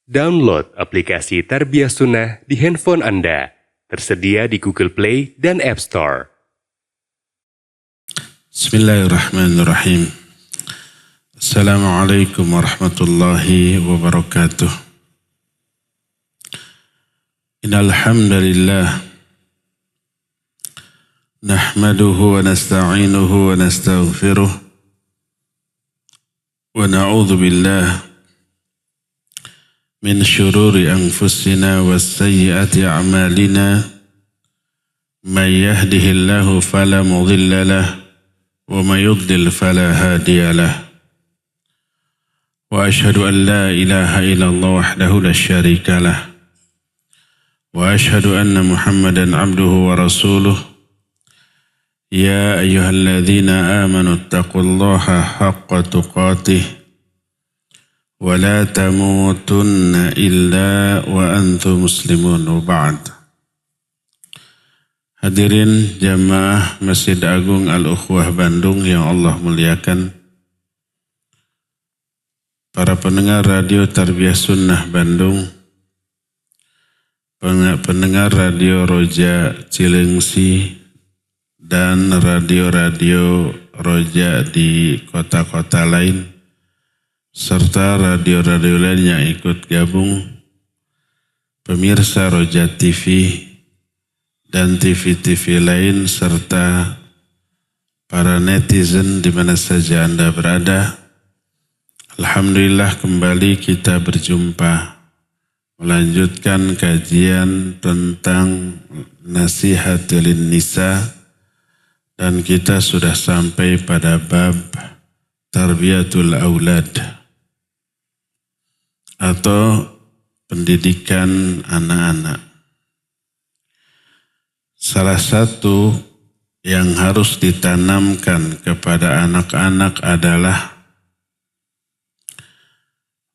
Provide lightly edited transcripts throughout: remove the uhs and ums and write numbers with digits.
Download aplikasi Tarbiyah Sunnah di handphone Anda. Tersedia di Google Play dan App Store. Bismillahirrahmanirrahim. Assalamualaikum warahmatullahi wabarakatuh. Innal hamdalillah nahmaduhu wa nasta'inuhu wa nastaghfiruh wa na'udzu billah min syururi anfusina was-sayyiati a'malina may yahdihillahu fala mudilla lahu wa may yudlil fala hadiya lahu wa asyhadu an la ilaha illallah wahdahu la syarika lahu wa asyhadu anna Muhammadan abduhu wa rasuluh ya ayyuhalladzina amanu taqullaha haqqa tuqatih wa la tamutunna illa wa antum muslimun wa ba'd. Hadirin jamaah Masjid Agung Al-Ukhwah Bandung yang Allah muliakan, para pendengar radio Tarbiyah Sunnah Bandung, pendengar radio Roja Cilengsi dan radio-radio Roja di kota-kota lain, serta radio-radio lain yang ikut gabung, pemirsa Roja TV dan TV-TV lain, serta para netizen di mana saja Anda berada. Alhamdulillah kembali kita berjumpa melanjutkan kajian tentang Nasihatul Nisa, dan kita sudah sampai pada bab Tarbiyatul Aulad atau pendidikan anak-anak. Salah satu yang harus ditanamkan kepada anak-anak adalah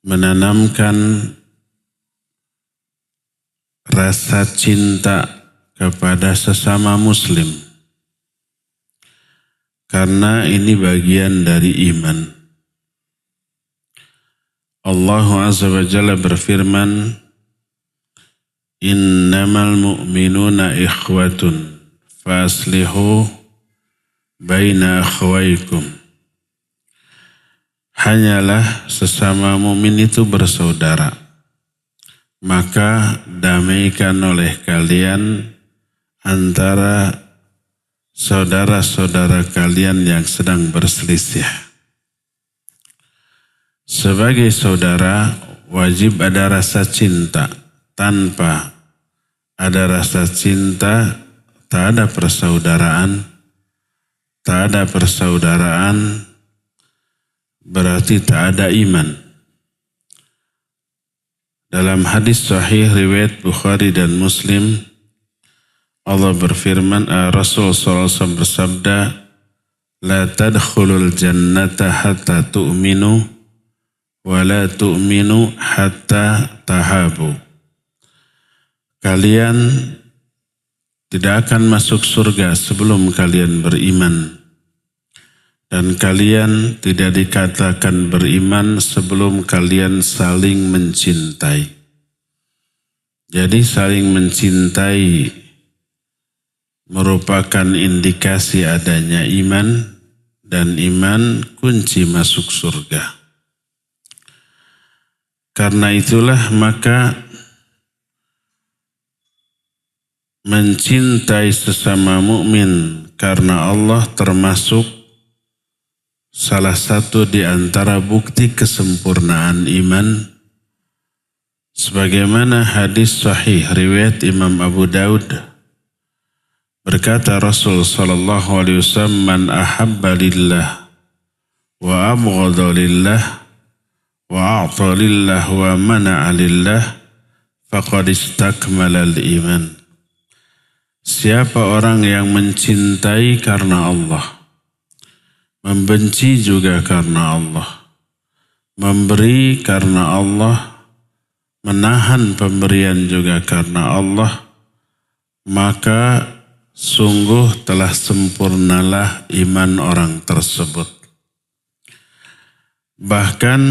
menanamkan rasa cinta kepada sesama muslim, karena ini bagian dari iman. Allah Azza wa Jalla berfirman, innamal mu'minuna ikhwatun faslihu baina akhwaikum. Hanyalah sesama mukmin itu bersaudara, maka damaikan oleh kalian antara saudara-saudara kalian yang sedang berselisih. Sebagai saudara wajib ada rasa cinta. Tanpa ada rasa cinta, tak ada persaudaraan. Tak ada persaudaraan berarti tak ada iman. Dalam hadis sahih riwayat Bukhari dan Muslim, Allah berfirman, Rasul SAW bersabda, la tadkhulul jannata hatta tu'minu wa la tu'minu hatta tahabu. Kalian tidak akan masuk surga sebelum kalian beriman, dan kalian tidak dikatakan beriman sebelum kalian saling mencintai. Jadi saling mencintai merupakan indikasi adanya iman, dan iman kunci masuk surga. Karena itulah maka mencintai sesama mukmin karena Allah termasuk salah satu di antara bukti kesempurnaan iman. Sebagaimana hadis sahih riwayat Imam Abu Daud, berkata Rasul sallallahu alaihi wasallam, man ahabba lillah wa abghadha lillah wa a'ta lillah wa mana'a lillah faqad istakmala al-iman. Siapa orang yang mencintai karena Allah, membenci juga karena Allah, memberi karena Allah, menahan pemberian juga karena Allah, maka sungguh telah sempurnalah iman orang tersebut. Bahkan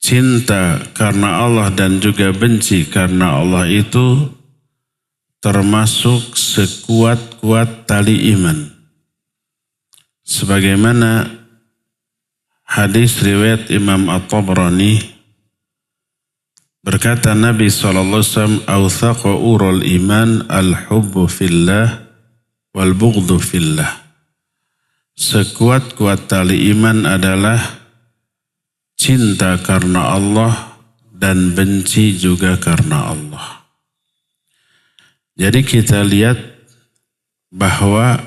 cinta karena Allah dan juga benci karena Allah itu termasuk sekuat-kuat tali iman. Sebagaimana hadis riwayat Imam At-Tabrani, berkata Nabi SAW, "Awthaqu urul iman al-hubbu fillah wal-bughdu fillah." Sekuat-kuat tali iman adalah cinta karena Allah dan benci juga karena Allah. Jadi kita lihat bahwa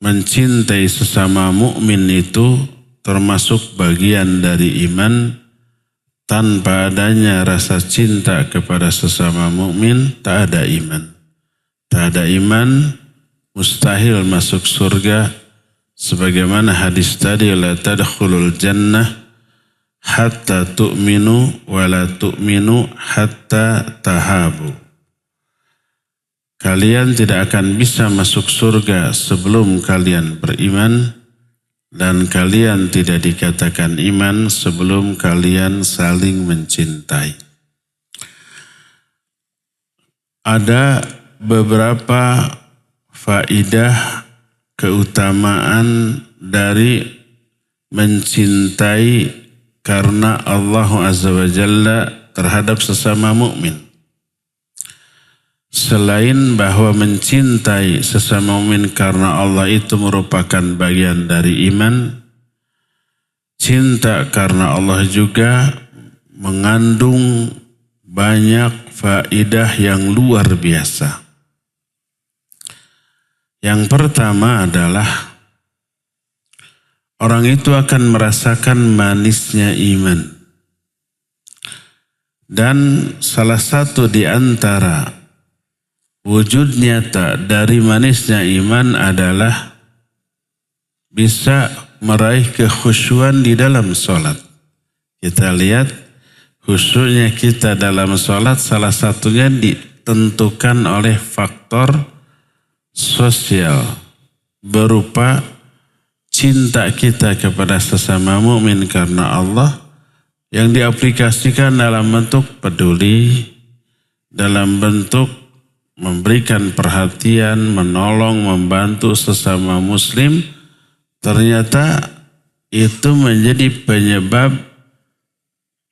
mencintai sesama mukmin itu termasuk bagian dari iman. Tanpa adanya rasa cinta kepada sesama mukmin, tak ada iman. Tak ada iman, mustahil masuk surga. Sebagaimana hadis tadi, la tadkhulul jannah hatta tu'minu wa la tu'minu hatta tahabu. Kalian tidak akan bisa masuk surga sebelum kalian beriman, dan kalian tidak dikatakan iman sebelum kalian saling mencintai. Ada beberapa faidah keutamaan dari mencintai karena Allah Azza wa Jalla terhadap sesama mukmin. Selain bahwa mencintai sesama mukmin karena Allah itu merupakan bagian dari iman, cinta karena Allah juga mengandung banyak faidah yang luar biasa. Yang pertama adalah orang itu akan merasakan manisnya iman. Dan salah satu di antara wujud nyata dari manisnya iman adalah bisa meraih kekhusyuan di dalam sholat. Kita lihat khusyuknya kita dalam sholat salah satunya ditentukan oleh faktor sosial berupa cinta kita kepada sesama mukmin karena Allah yang diaplikasikan dalam bentuk peduli, dalam bentuk memberikan perhatian, menolong, membantu sesama muslim. Ternyata itu menjadi penyebab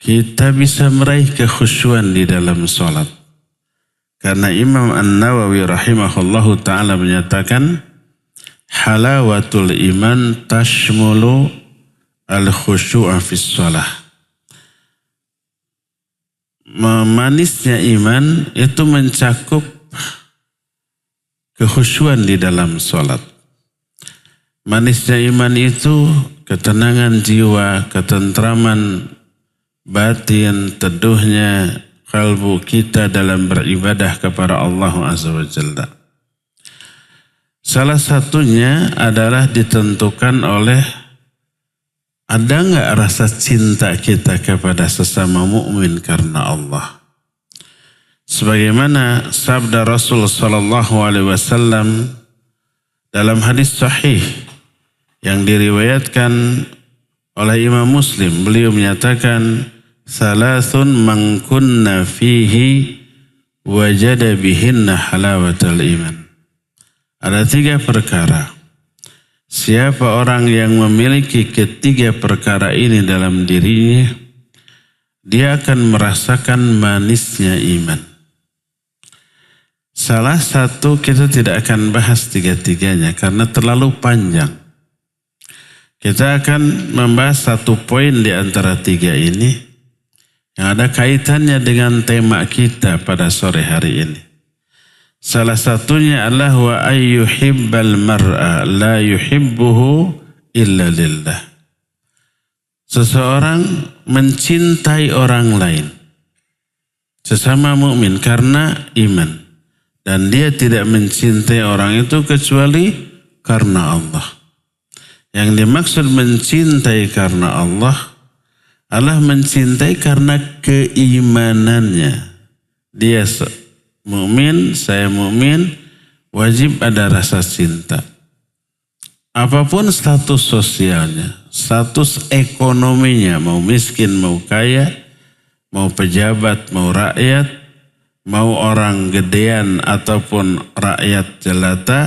kita bisa meraih kekhusyuan di dalam sholat. Karena Imam An-Nawawi rahimahullahu ta'ala menyatakan, halawatul iman tashmulu al-khusyu'a fis sholah. Manisnya iman itu mencakup kekhusyuan di dalam sholat. Manisnya iman itu ketenangan jiwa, ketentraman batin, teduhnya kalbu kita dalam beribadah kepada Allah Azza wa Jalla. Salah satunya adalah ditentukan oleh ada enggak rasa cinta kita kepada sesama mukmin karena Allah. Sebagaimana sabda Rasul sallallahu alaihi wasallam dalam hadis sahih yang diriwayatkan oleh Imam Muslim, beliau menyatakan, "Salasun man kunna fihi wajada bihinna halawatal iman." Ada 3 perkara. Siapa orang yang memiliki ketiga perkara ini dalam dirinya, dia akan merasakan manisnya iman. Salah satu kita tidak akan bahas 3-tiganya karena terlalu panjang. Kita akan membahas 1 poin di antara 3 ini yang ada kaitannya dengan tema kita pada sore hari ini. Salah satunya adalah wa ayyuhibbal mar'a la yuhibbuhu illa lillah. Seseorang mencintai orang lain, sesama mukmin karena iman, dan dia tidak mencintai orang itu kecuali karena Allah. Yang dimaksud mencintai karena Allah adalah mencintai karena keimanannya. Dia mukmin, saya mukmin, wajib ada rasa cinta. apapun status sosialnya, status ekonominya, mau miskin, mau kaya, mau pejabat, mau rakyat, mau orang gedean ataupun rakyat jelata,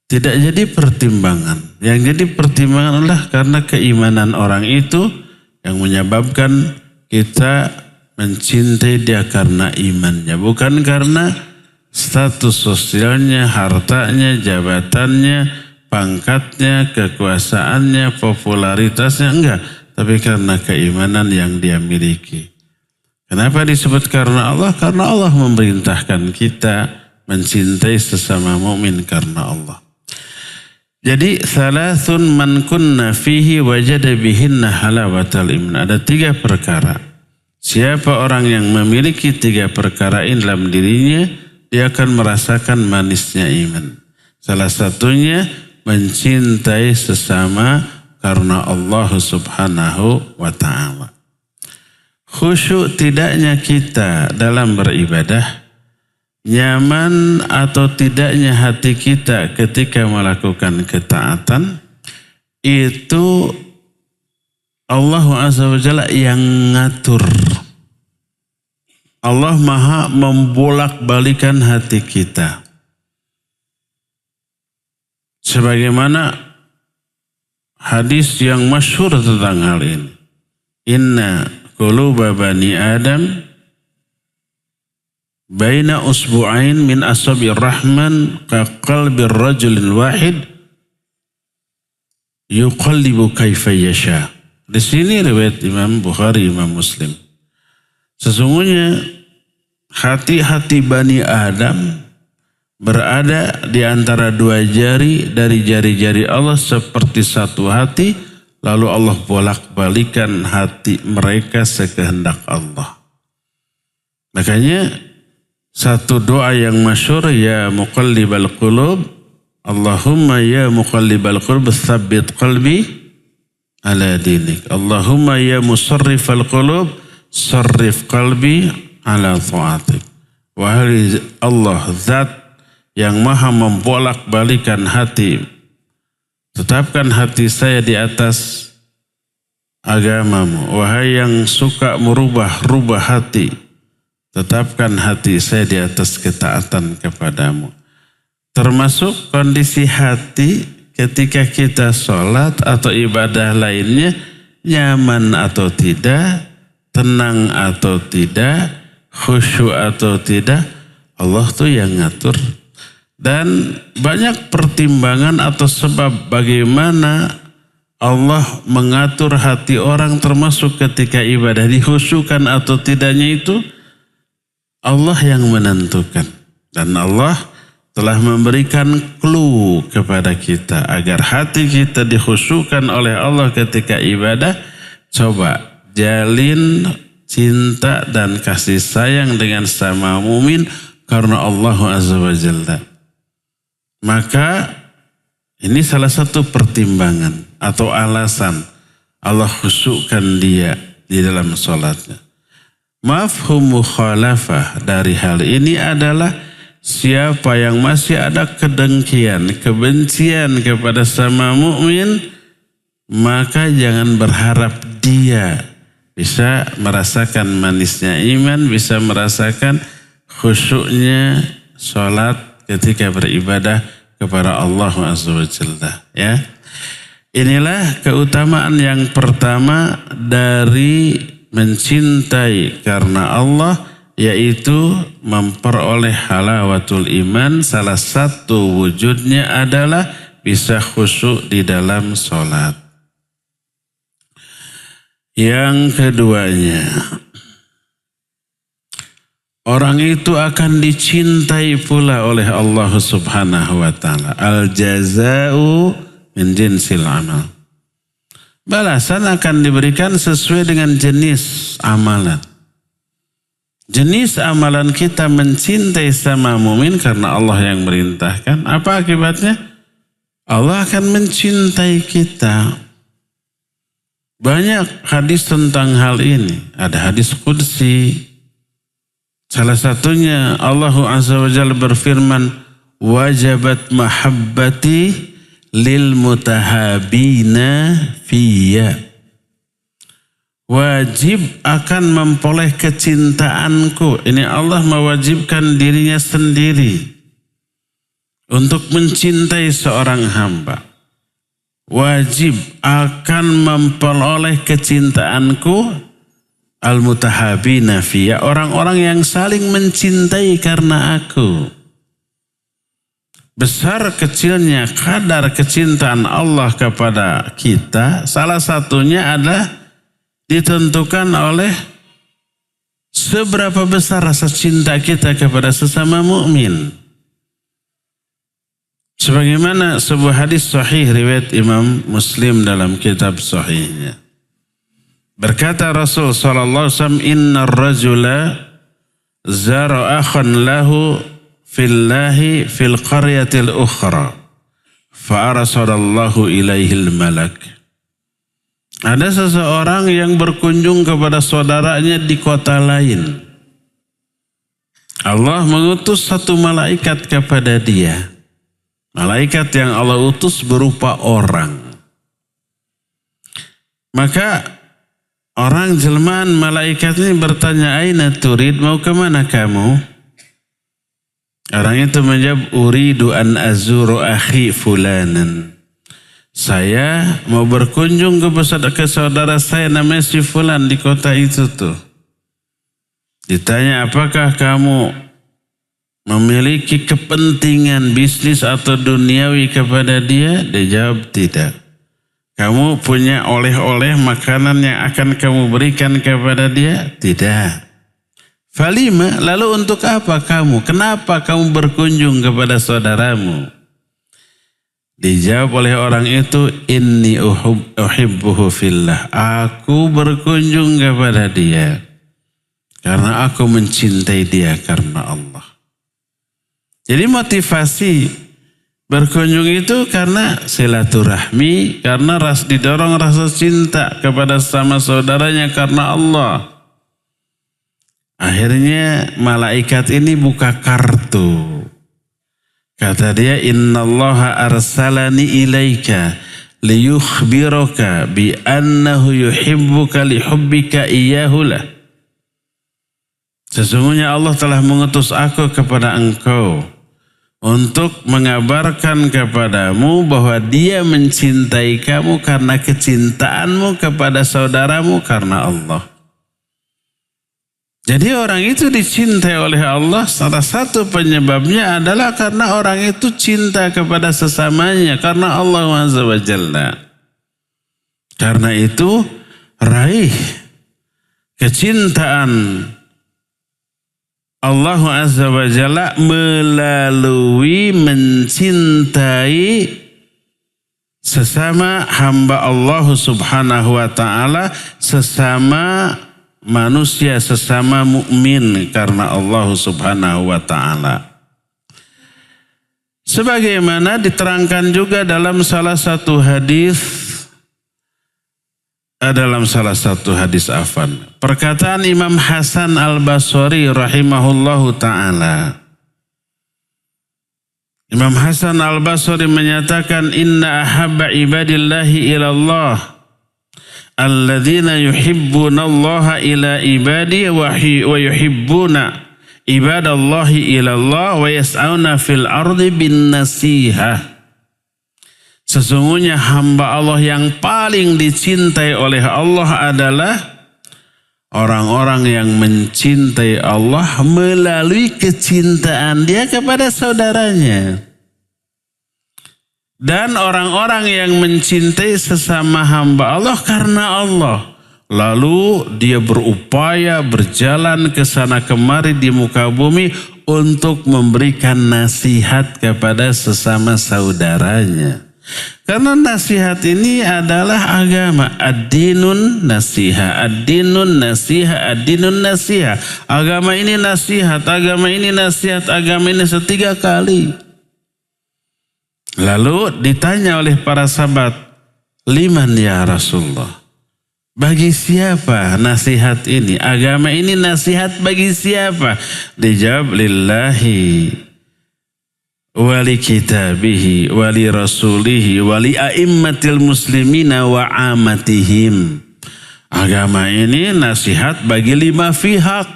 tidak jadi pertimbangan. Yang jadi pertimbangan adalah karena keimanan orang itu yang menyebabkan kita mencintai dia karena imannya, bukan karena status sosialnya, hartanya, jabatannya, pangkatnya, kekuasaannya, popularitasnya, enggak. Tapi karena keimanan yang dia miliki. Kenapa disebut karena Allah? Karena Allah memerintahkan kita mencintai sesama mukmin karena Allah. Jadi salasun man kunna fihi wajada bihinna halawatal iman. Ada 3 perkara. Siapa orang yang memiliki 3 perkara ini dalam dirinya, dia akan merasakan manisnya iman. Salah satunya mencintai sesama karena Allah Subhanahu wa ta'ala. Khusyuk tidaknya kita dalam beribadah, nyaman atau tidaknya hati kita ketika melakukan ketaatan, itu Allah Azza wa Jalla yang ngatur. Allah maha membolak-balikan hati kita. Sebagaimana hadis yang masyhur tentang hal ini. Inna quluba bani Adam baina usbu'ain min asabir rahman ka qalbir rajulin wahid yuqallibu kaifa yasha. Di sini riwayat Imam Bukhari, Imam Muslim. Sesungguhnya hati-hati Bani Adam berada di antara 2 jari dari jari-jari Allah seperti satu hati, lalu Allah bolak-balikan hati mereka sekehendak Allah. Makanya satu doa yang masyhur, ya muqallibal qulub, Allahumma ya muqallibal qulub tsabbit qalbi ala dinik. Allahumma ya musarrifal qulub sarrif qalbi ala ta'atik. Wahai Allah, zat yang maha membolak-balikan hati, tetapkan hati saya di atas agamamu. Wahai yang suka merubah-rubah hati, tetapkan hati saya di atas ketaatan kepadamu. Termasuk kondisi hati ketika kita sholat atau ibadah lainnya, nyaman atau tidak, tenang atau tidak, khusyuk atau tidak, Allah tuh yang ngatur. Dan banyak pertimbangan atau sebab bagaimana Allah mengatur hati orang, termasuk ketika ibadah, dikhusyukan atau tidaknya itu Allah yang menentukan. Dan Allah telah memberikan clue kepada kita agar hati kita dikhusyukan oleh Allah ketika ibadah. Coba jalin cinta dan kasih sayang dengan sama mumin karena Allah Azza wa Jalla. Maka ini salah satu pertimbangan atau alasan Allah khusyukkan dia di dalam sholatnya. Mafhum mukhalafah dari hal ini adalah siapa yang masih ada kedengkian, kebencian kepada sama mukmin, maka jangan berharap dia bisa merasakan manisnya iman, bisa merasakan khusyuknya sholat ketika beribadah kepada Allah Azza wa Jalla. Ya. Inilah keutamaan yang pertama dari mencintai karena Allah, yaitu memperoleh halawatul iman. Salah satu wujudnya adalah bisa khusyuk di dalam sholat. Yang keduanya, orang itu akan dicintai pula oleh Allah Subhanahu wa ta'ala. Al-jaza'u min jinsil amal. Balasan akan diberikan sesuai dengan jenis amalan. Jenis amalan kita mencintai sama mumin karena Allah yang merintahkan. Apa akibatnya? Allah akan mencintai kita. Banyak hadis tentang hal ini. Ada hadis qudsi. Salah satunya Allah Azza wa Jalla berfirman, wajabat mahabbati lil mutahabina fiyya. Wajib akan memperoleh kecintaanku. Ini Allah mewajibkan dirinya sendiri untuk mencintai seorang hamba. Wajib akan memperoleh kecintaanku al-mutahabina fiyya, orang-orang yang saling mencintai karena aku. Besar kecilnya kadar kecintaan Allah kepada kita, salah satunya adalah ditentukan oleh seberapa besar rasa cinta kita kepada sesama mukmin. Sebagaimana sebuah hadis sahih riwayat Imam Muslim dalam kitab sahihnya. Berkata Rasul sallallahu alaihi wasallam, "Innar rajula zara akhan lahu fillahi fil qaryatil ukhra fa arsalallahu ilaihil malak." Ada seseorang yang berkunjung kepada saudaranya di kota lain. Allah mengutus satu malaikat kepada dia. Malaikat yang Allah utus berupa orang. Maka orang jelmaan malaikat ini bertanya, "Aina turid, mau kemana kamu?" Orang itu menjawab, "Uridu an azuru akhi fulanan." Saya mau berkunjung ke saudara saya namanya si fulan di kota itu tuh. Ditanya, "Apakah kamu memiliki kepentingan bisnis atau duniawi kepada dia?" Dia jawab, "Tidak." "Kamu punya oleh-oleh makanan yang akan kamu berikan kepada dia?" "Tidak." "Falima, lalu untuk apa kamu? Kenapa kamu berkunjung kepada saudaramu?" Dijawab oleh orang itu, "Inni uhibbuhu fillah." Aku berkunjung kepada dia karena aku mencintai dia karena Allah. Jadi motivasi berkunjung itu karena silaturahmi, karena didorong rasa cinta kepada sama saudaranya karena Allah. Akhirnya malaikat ini buka kartu. Kata dia, "Innallaha arsalani ilaika liyukhbiraka bi annahu yuhibbuka lihubbika iyyahulah." Sesungguhnya Allah telah mengutus aku kepada engkau untuk mengabarkan kepadamu bahwa dia mencintai kamu karena kecintaanmu kepada saudaramu karena Allah. Jadi orang itu dicintai oleh Allah, salah satu penyebabnya adalah karena orang itu cinta kepada sesamanya, karena Allah Azza wa Jalla. Karena itu raih kecintaan Allah Azza wa Jalla melalui mencintai sesama hamba Allah Subhanahu wa Ta'ala, sesama manusia, sesama mukmin karena Allah Subhanahu wa Ta'ala. Sebagaimana diterangkan juga dalam salah satu hadis perkataan Imam Hasan Al-Basri rahimahullahu ta'ala. Imam Hasan Al-Basri menyatakan, "Inna ahabba ibadillahi ilallah alladzina yuhibbuna Allah ila ibadi wa yuhibbuna ibadallahi ilallah wa yas'auna fil ardi bin nasihah." Sesungguhnya hamba Allah yang paling dicintai oleh Allah adalah orang-orang yang mencintai Allah melalui kecintaan dia kepada saudaranya. Dan orang-orang yang mencintai sesama hamba Allah karena Allah. Lalu dia berupaya berjalan ke sana kemari di muka bumi untuk memberikan nasihat kepada sesama saudaranya. Karena nasihat ini adalah agama. Ad-dinun nasiha, ad-dinun nasiha, ad-dinun nasiha. Agama ini nasihat, agama ini nasihat, agama ini 3 kali. Lalu ditanya oleh para sahabat, "Liman ya Rasulullah?" Bagi siapa nasihat ini? Agama ini nasihat bagi siapa? Dijawab, "Lillahi wali kitabihi wali rasulihi wali a'immatil muslimina wa amatihim. Agama ini nasihat bagi 5 pihak.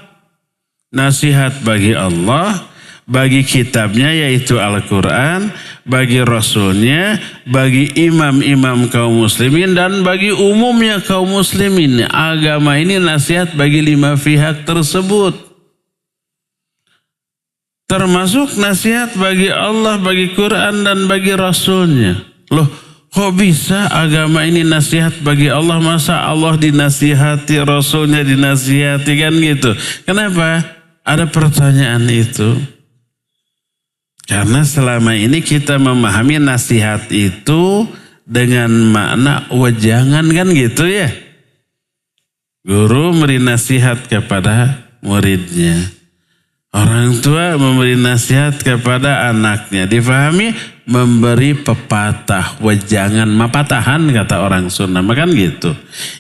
Nasihat bagi Allah, bagi kitabnya yaitu Al-Quran, bagi Rasulnya, bagi imam-imam kaum muslimin, dan bagi umumnya kaum muslimin. Agama ini nasihat bagi 5 pihak tersebut. Termasuk nasihat bagi Allah, bagi Quran, dan bagi Rasulnya. Loh, kok bisa agama ini nasihat bagi Allah? Masa Allah dinasihati, Rasulnya dinasihati, kan gitu. Kenapa? Ada pertanyaan itu. Karena selama ini kita memahami nasihat itu dengan makna wejangan, kan gitu ya. Guru memberi nasihat kepada muridnya. Orang tua memberi nasihat kepada anaknya. Difahami memberi pepatah, wejangan, mapatahan kata orang Sunda. Makan gitu.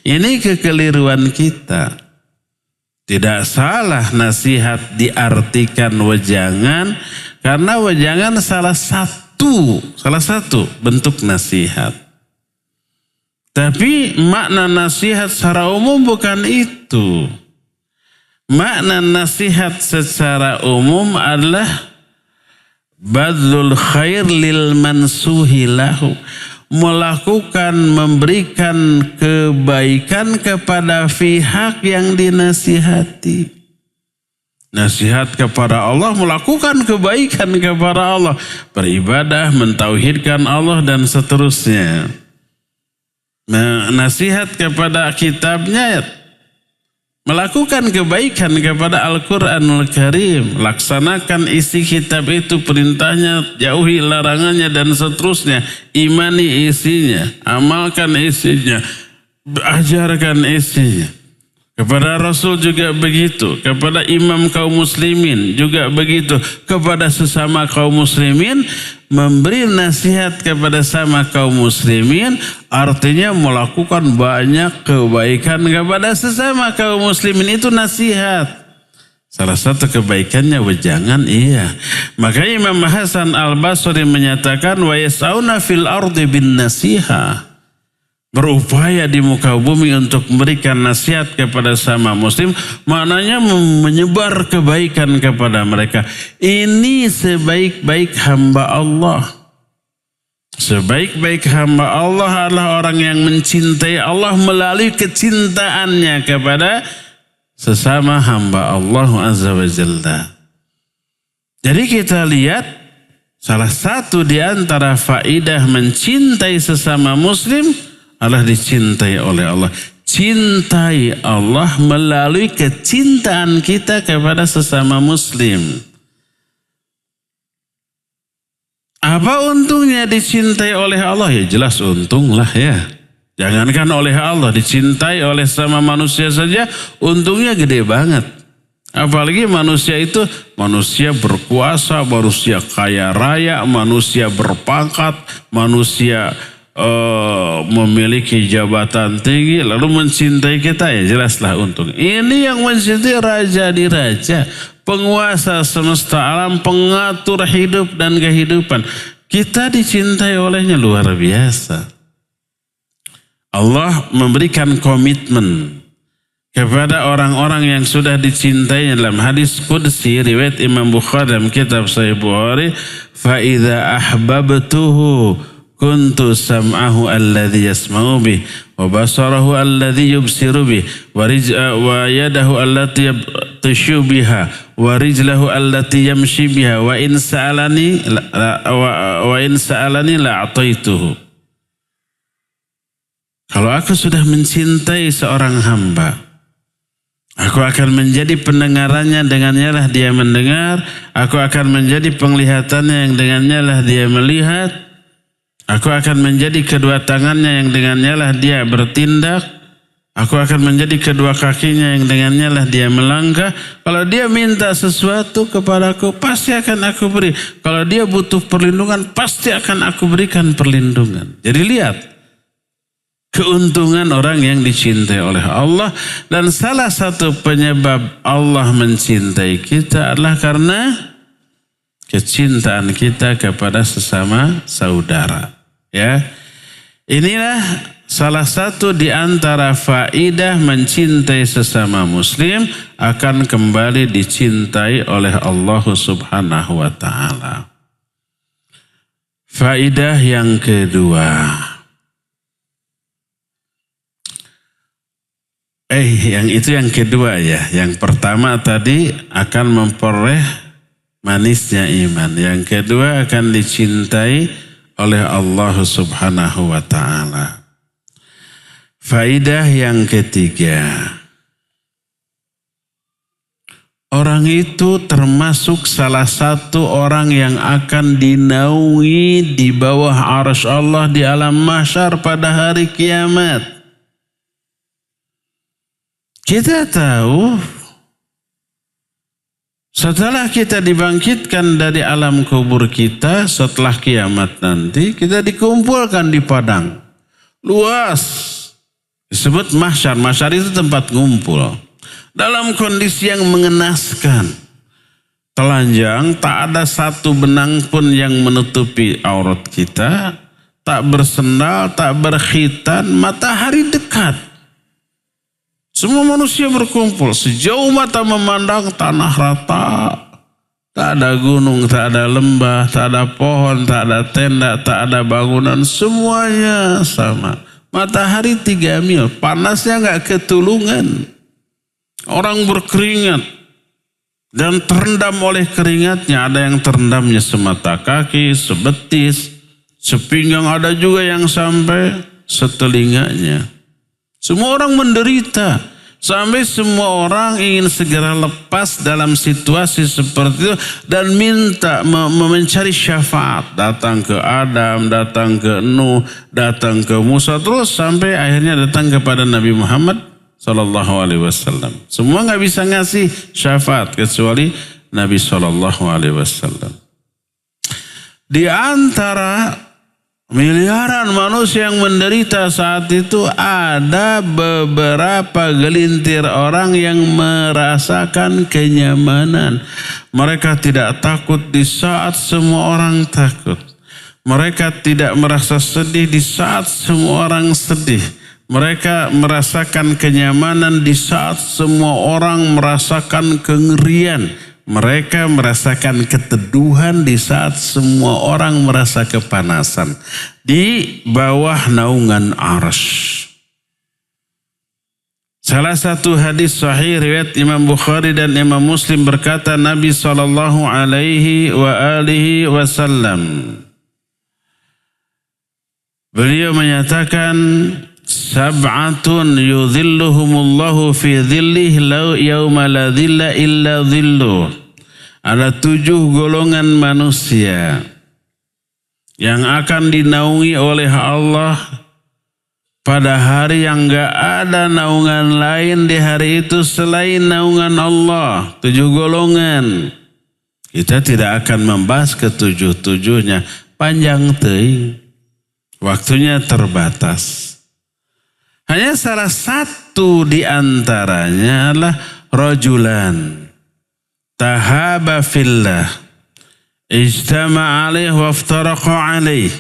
Ini kekeliruan kita. Tidak salah nasihat diartikan wejangan, karena wejangan salah satu bentuk nasihat. Tapi makna nasihat secara umum bukan itu. Makna nasihat secara umum adalah badlul khair lil mansuhi lahu. Melakukan, memberikan kebaikan kepada pihak yang dinasihati. Nasihat kepada Allah, melakukan kebaikan kepada Allah. Beribadah, mentauhidkan Allah, dan seterusnya. Nasihat kepada kitabnya, melakukan kebaikan kepada Al-Quranul Karim. Laksanakan isi kitab itu, perintahnya, jauhi larangannya, dan seterusnya. Imani isinya, amalkan isinya, ajarkan isinya. Kepada Rasul juga begitu. Kepada imam kaum muslimin juga begitu. Kepada sesama kaum muslimin, memberi nasihat kepada sama kaum muslimin artinya melakukan banyak kebaikan kepada sesama kaum muslimin. Itu nasihat. Salah satu kebaikannya wejangan, iya. Makanya Imam Hasan Al-Basri menyatakan wa yas'auna fil ardi bin nasihah. Berupaya di muka bumi untuk memberikan nasihat kepada sama muslim, maknanya menyebar kebaikan kepada mereka. Ini sebaik-baik hamba Allah. Sebaik-baik hamba Allah adalah orang yang mencintai Allah melalui kecintaannya kepada sesama hamba Allah Azza wa Jalla. Jadi kita lihat salah satu di antara faidah mencintai sesama muslim adalah dicintai oleh Allah. Cintai Allah melalui kecintaan kita kepada sesama muslim. Apa untungnya dicintai oleh Allah? Ya jelas untunglah ya. Jangankan oleh Allah, dicintai oleh sama manusia saja untungnya gede banget. Apalagi manusia itu manusia berkuasa, manusia kaya raya, manusia berpangkat, manusia memiliki jabatan tinggi lalu mencintai kita, ya jelaslah untung. Ini yang mencintai raja di raja, penguasa semesta alam, pengatur hidup dan kehidupan. Kita dicintai olehnya luar biasa. Allah memberikan komitmen kepada orang-orang yang sudah dicintai dalam hadis qudsi riwayat Imam Bukhari dalam kitab Sahih Bukhari, fa idza ahbabtuhu kuntu sam'ahu alladhi yasma'u bih wa basarahu alladhi yubsiru bih wa yadahu allati yabtashu biha wa rijlahu allati yamshi biha wa in sa'alani la'ataituhu. Kalau aku sudah mencintai seorang hamba, aku akan menjadi pendengarannya, dengannya lah dia mendengar. Aku akan menjadi penglihatannya, yang dengannya lah dia melihat. Aku akan menjadi kedua tangannya, yang dengannya lah dia bertindak. Aku akan menjadi kedua kakinya, yang dengannya lah dia melangkah. Kalau dia minta sesuatu kepadaku, pasti akan aku beri. Kalau dia butuh perlindungan, pasti akan aku berikan perlindungan. Jadi lihat keuntungan orang yang dicintai oleh Allah. Dan salah satu penyebab Allah mencintai kita adalah karena kecintaan kita kepada sesama saudara. Ya, inilah salah satu di antara faidah mencintai sesama muslim, akan kembali dicintai oleh Allah Subhanahu wa ta'ala. Faidah yang kedua. Yang kedua ya. Yang pertama tadi akan memperoleh manisnya iman. Yang kedua akan dicintai oleh Allah Subhanahu wa ta'ala. Faidah yang ketiga, orang itu termasuk salah satu orang yang akan dinaungi di bawah arsy Allah di alam mahsyar pada hari kiamat. Kita tahu setelah kita dibangkitkan dari alam kubur kita, setelah kiamat nanti kita dikumpulkan di padang luas. Disebut mahsyar. Mahsyar itu tempat ngumpul. Dalam kondisi yang mengenaskan. Telanjang, tak ada satu benang pun yang menutupi aurat kita. Tak bersendal, tak berkhitan, matahari dekat. Semua manusia berkumpul. Sejauh mata memandang tanah rata. Tak ada gunung, tak ada lembah, tak ada pohon, tak ada tenda, tak ada bangunan. Semuanya sama. Matahari 3 mil, panasnya gak ketulungan. Orang berkeringat dan terendam oleh keringatnya. Ada yang terendamnya semata kaki, sebetis, sepinggang, ada juga yang sampai setelinganya. Semua orang menderita. Sampai semua orang ingin segera lepas dalam situasi seperti itu dan minta mencari syafaat. Datang ke Adam, datang ke Nuh, datang ke Musa, terus sampai akhirnya datang kepada Nabi Muhammad SAW. Semua nggak bisa ngasih syafaat kecuali Nabi SAW. Di antara miliaran manusia yang menderita saat itu, ada beberapa gelintir orang yang merasakan kenyamanan. Mereka tidak takut di saat semua orang takut. Mereka tidak merasa sedih di saat semua orang sedih. Mereka merasakan kenyamanan di saat semua orang merasakan kengerian. Mereka merasakan keteduhan di saat semua orang merasa kepanasan. Di bawah naungan arsy. Salah satu hadis sahih riwayat Imam Bukhari dan Imam Muslim berkata Nabi SAW. Beliau menyatakan, sab'atun yudhilluhumullahu fi dhillih yawma la dhilla illa dhilluh. Ada 7 golongan manusia yang akan dinaungi oleh Allah pada hari yang gak ada naungan lain di hari itu selain naungan Allah. 7 golongan. Kita tidak akan membahas ke-7-7-nya. Panjang teuing. Waktunya terbatas. Hanya salah satu di antaranya adalah rajulan tahaba fillah ijtama alaih waftaraqa alaih.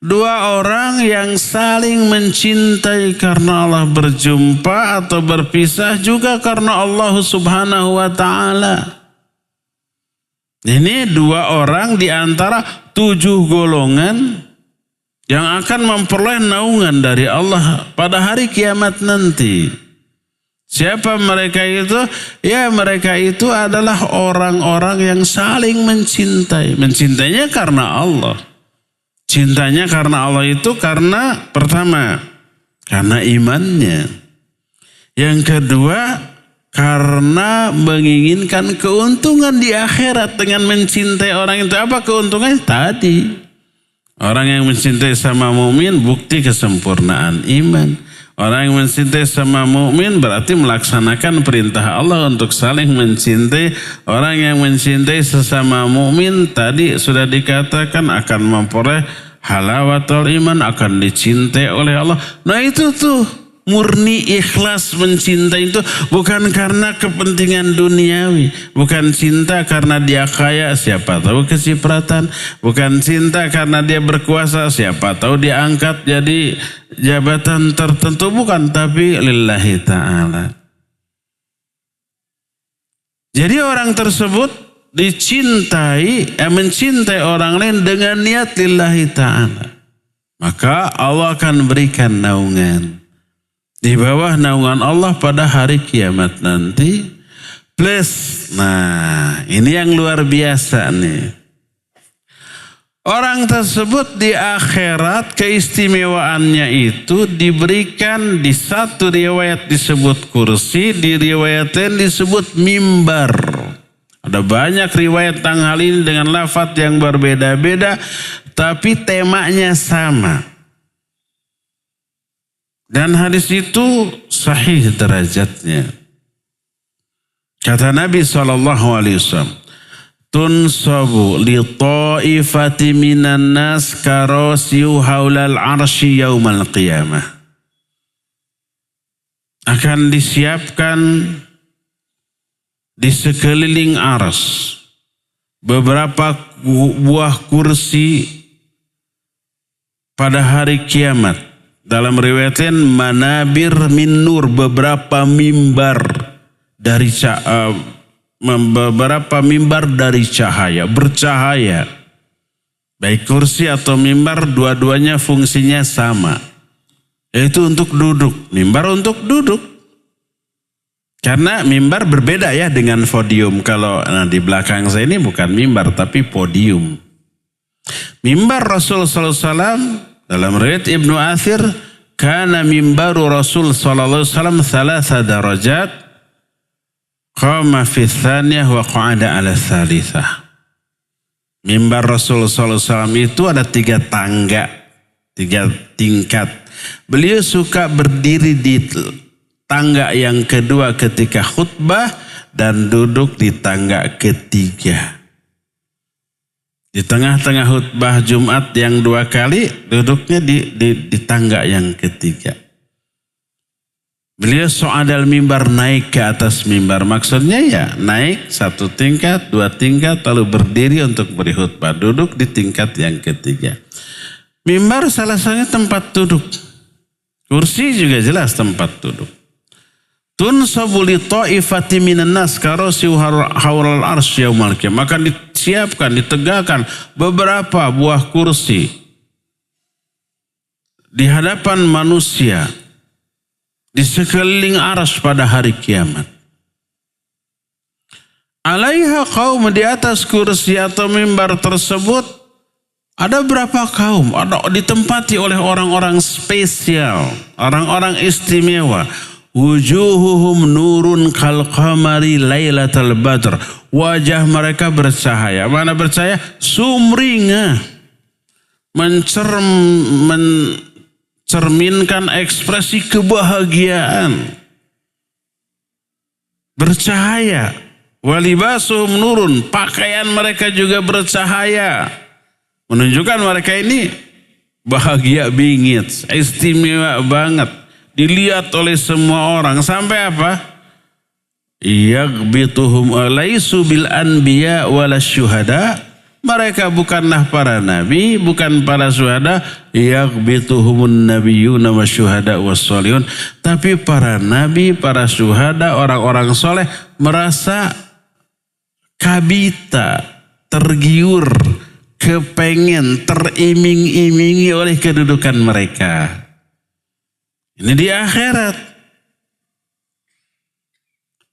2 orang yang saling mencintai karena Allah, berjumpa atau berpisah juga karena Allah Subhanahu wa ta'ala. Ini 2 orang di antara 7 golongan yang akan memperoleh naungan dari Allah pada hari kiamat nanti. Siapa mereka itu? Ya, mereka itu adalah orang-orang yang saling mencintai. Mencintainya karena Allah. Cintanya karena Allah itu karena pertama, karena imannya. Yang kedua, karena menginginkan keuntungan di akhirat dengan mencintai orang itu. Apa keuntungannya? Tadi. Orang yang mencintai sama mukmin bukti kesempurnaan iman. Orang yang mencintai sama mukmin berarti melaksanakan perintah Allah untuk saling mencintai. Orang yang mencintai sesama mukmin tadi sudah dikatakan akan memperoleh halawatul iman, akan dicintai oleh Allah. Nah itu tuh murni ikhlas mencintai itu bukan karena kepentingan duniawi, bukan cinta karena dia kaya siapa tahu kecipratan, bukan cinta karena dia berkuasa siapa tahu dia angkat jadi jabatan tertentu, bukan, tapi lillahi ta'ala. Jadi orang tersebut mencintai orang lain dengan niat lillahi ta'ala. Maka Allah akan berikan naungan. Di bawah naungan Allah pada hari kiamat nanti. Plus, nah ini yang luar biasa nih. Orang tersebut di akhirat keistimewaannya itu diberikan, di satu riwayat disebut kursi, di riwayat lain disebut mimbar. Ada banyak riwayat tentang hal ini dengan lafaz yang berbeda-beda, tapi temanya sama. Dan hadis itu sahih derajatnya. Kata Nabi SAW, tunsabu li ta'ifati minan nas karasiyu haulal arsy yaumal qiyamah. Akan disiapkan di sekeliling arsy beberapa buah kursi pada hari kiamat. Dalam riwayat lain manabir min nur, beberapa mimbar dari cahaya, bercahaya. Baik kursi atau mimbar, dua-duanya fungsinya sama, yaitu untuk duduk. Mimbar untuk duduk. Karena mimbar berbeda ya dengan podium. Kalau di belakang saya ini bukan mimbar tapi podium. Mimbar Rasul SAW dalam riwayat Ibnu Athir, kana mimbaru Rasul SAW 3 darajat, qama fi tsaniyah wa qa'ada ala tsalitsah. Mimbar Rasul SAW itu ada 3 tangga, 3 tingkat. Beliau suka berdiri di tangga yang kedua ketika khutbah dan duduk di tangga ketiga. Di tengah-tengah khutbah Jumat yang 2 kali, duduknya di tangga yang ketiga. Beliau so'adal mimbar, naik ke atas mimbar. Maksudnya ya naik 1 tingkat, 2 tingkat, lalu berdiri untuk beri khutbah. Duduk di tingkat yang ketiga. Mimbar salah satunya tempat duduk. Kursi juga jelas tempat duduk. Tunsabu li ta'ifati minan nas karasiyu haulal arsy yaumal qiyamah. Maka disiapkan, ditegakkan beberapa buah kursi di hadapan manusia di sekeliling arsy pada hari kiamat. Alaiha kaum, di atas kursi atau mimbar tersebut ada berapa kaum? Ada ditempati oleh orang-orang spesial, orang-orang istimewa. Wujuhuhum nurun kal qamari lailatal badr. Wajah mereka bercahaya. Mana bercahaya? Sumringah. Mencerminkan ekspresi kebahagiaan. Bercahaya. Walibasuhum nurun. Pakaian mereka juga bercahaya. Menunjukkan mereka ini bahagia bingit. Istimewa banget. Dilihat oleh semua orang. Sampai apa? Yaghbituhum alaisu bil anbiya wala syuhada. Mereka bukanlah para nabi, bukan para syuhada. Yaghbituhumun nabiyyuna wa syuhada was sholihun. Tapi para nabi, para syuhada, orang-orang soleh merasa kabita, tergiur, kepengen, teriming-imingi oleh kedudukan mereka. Ini di akhirat.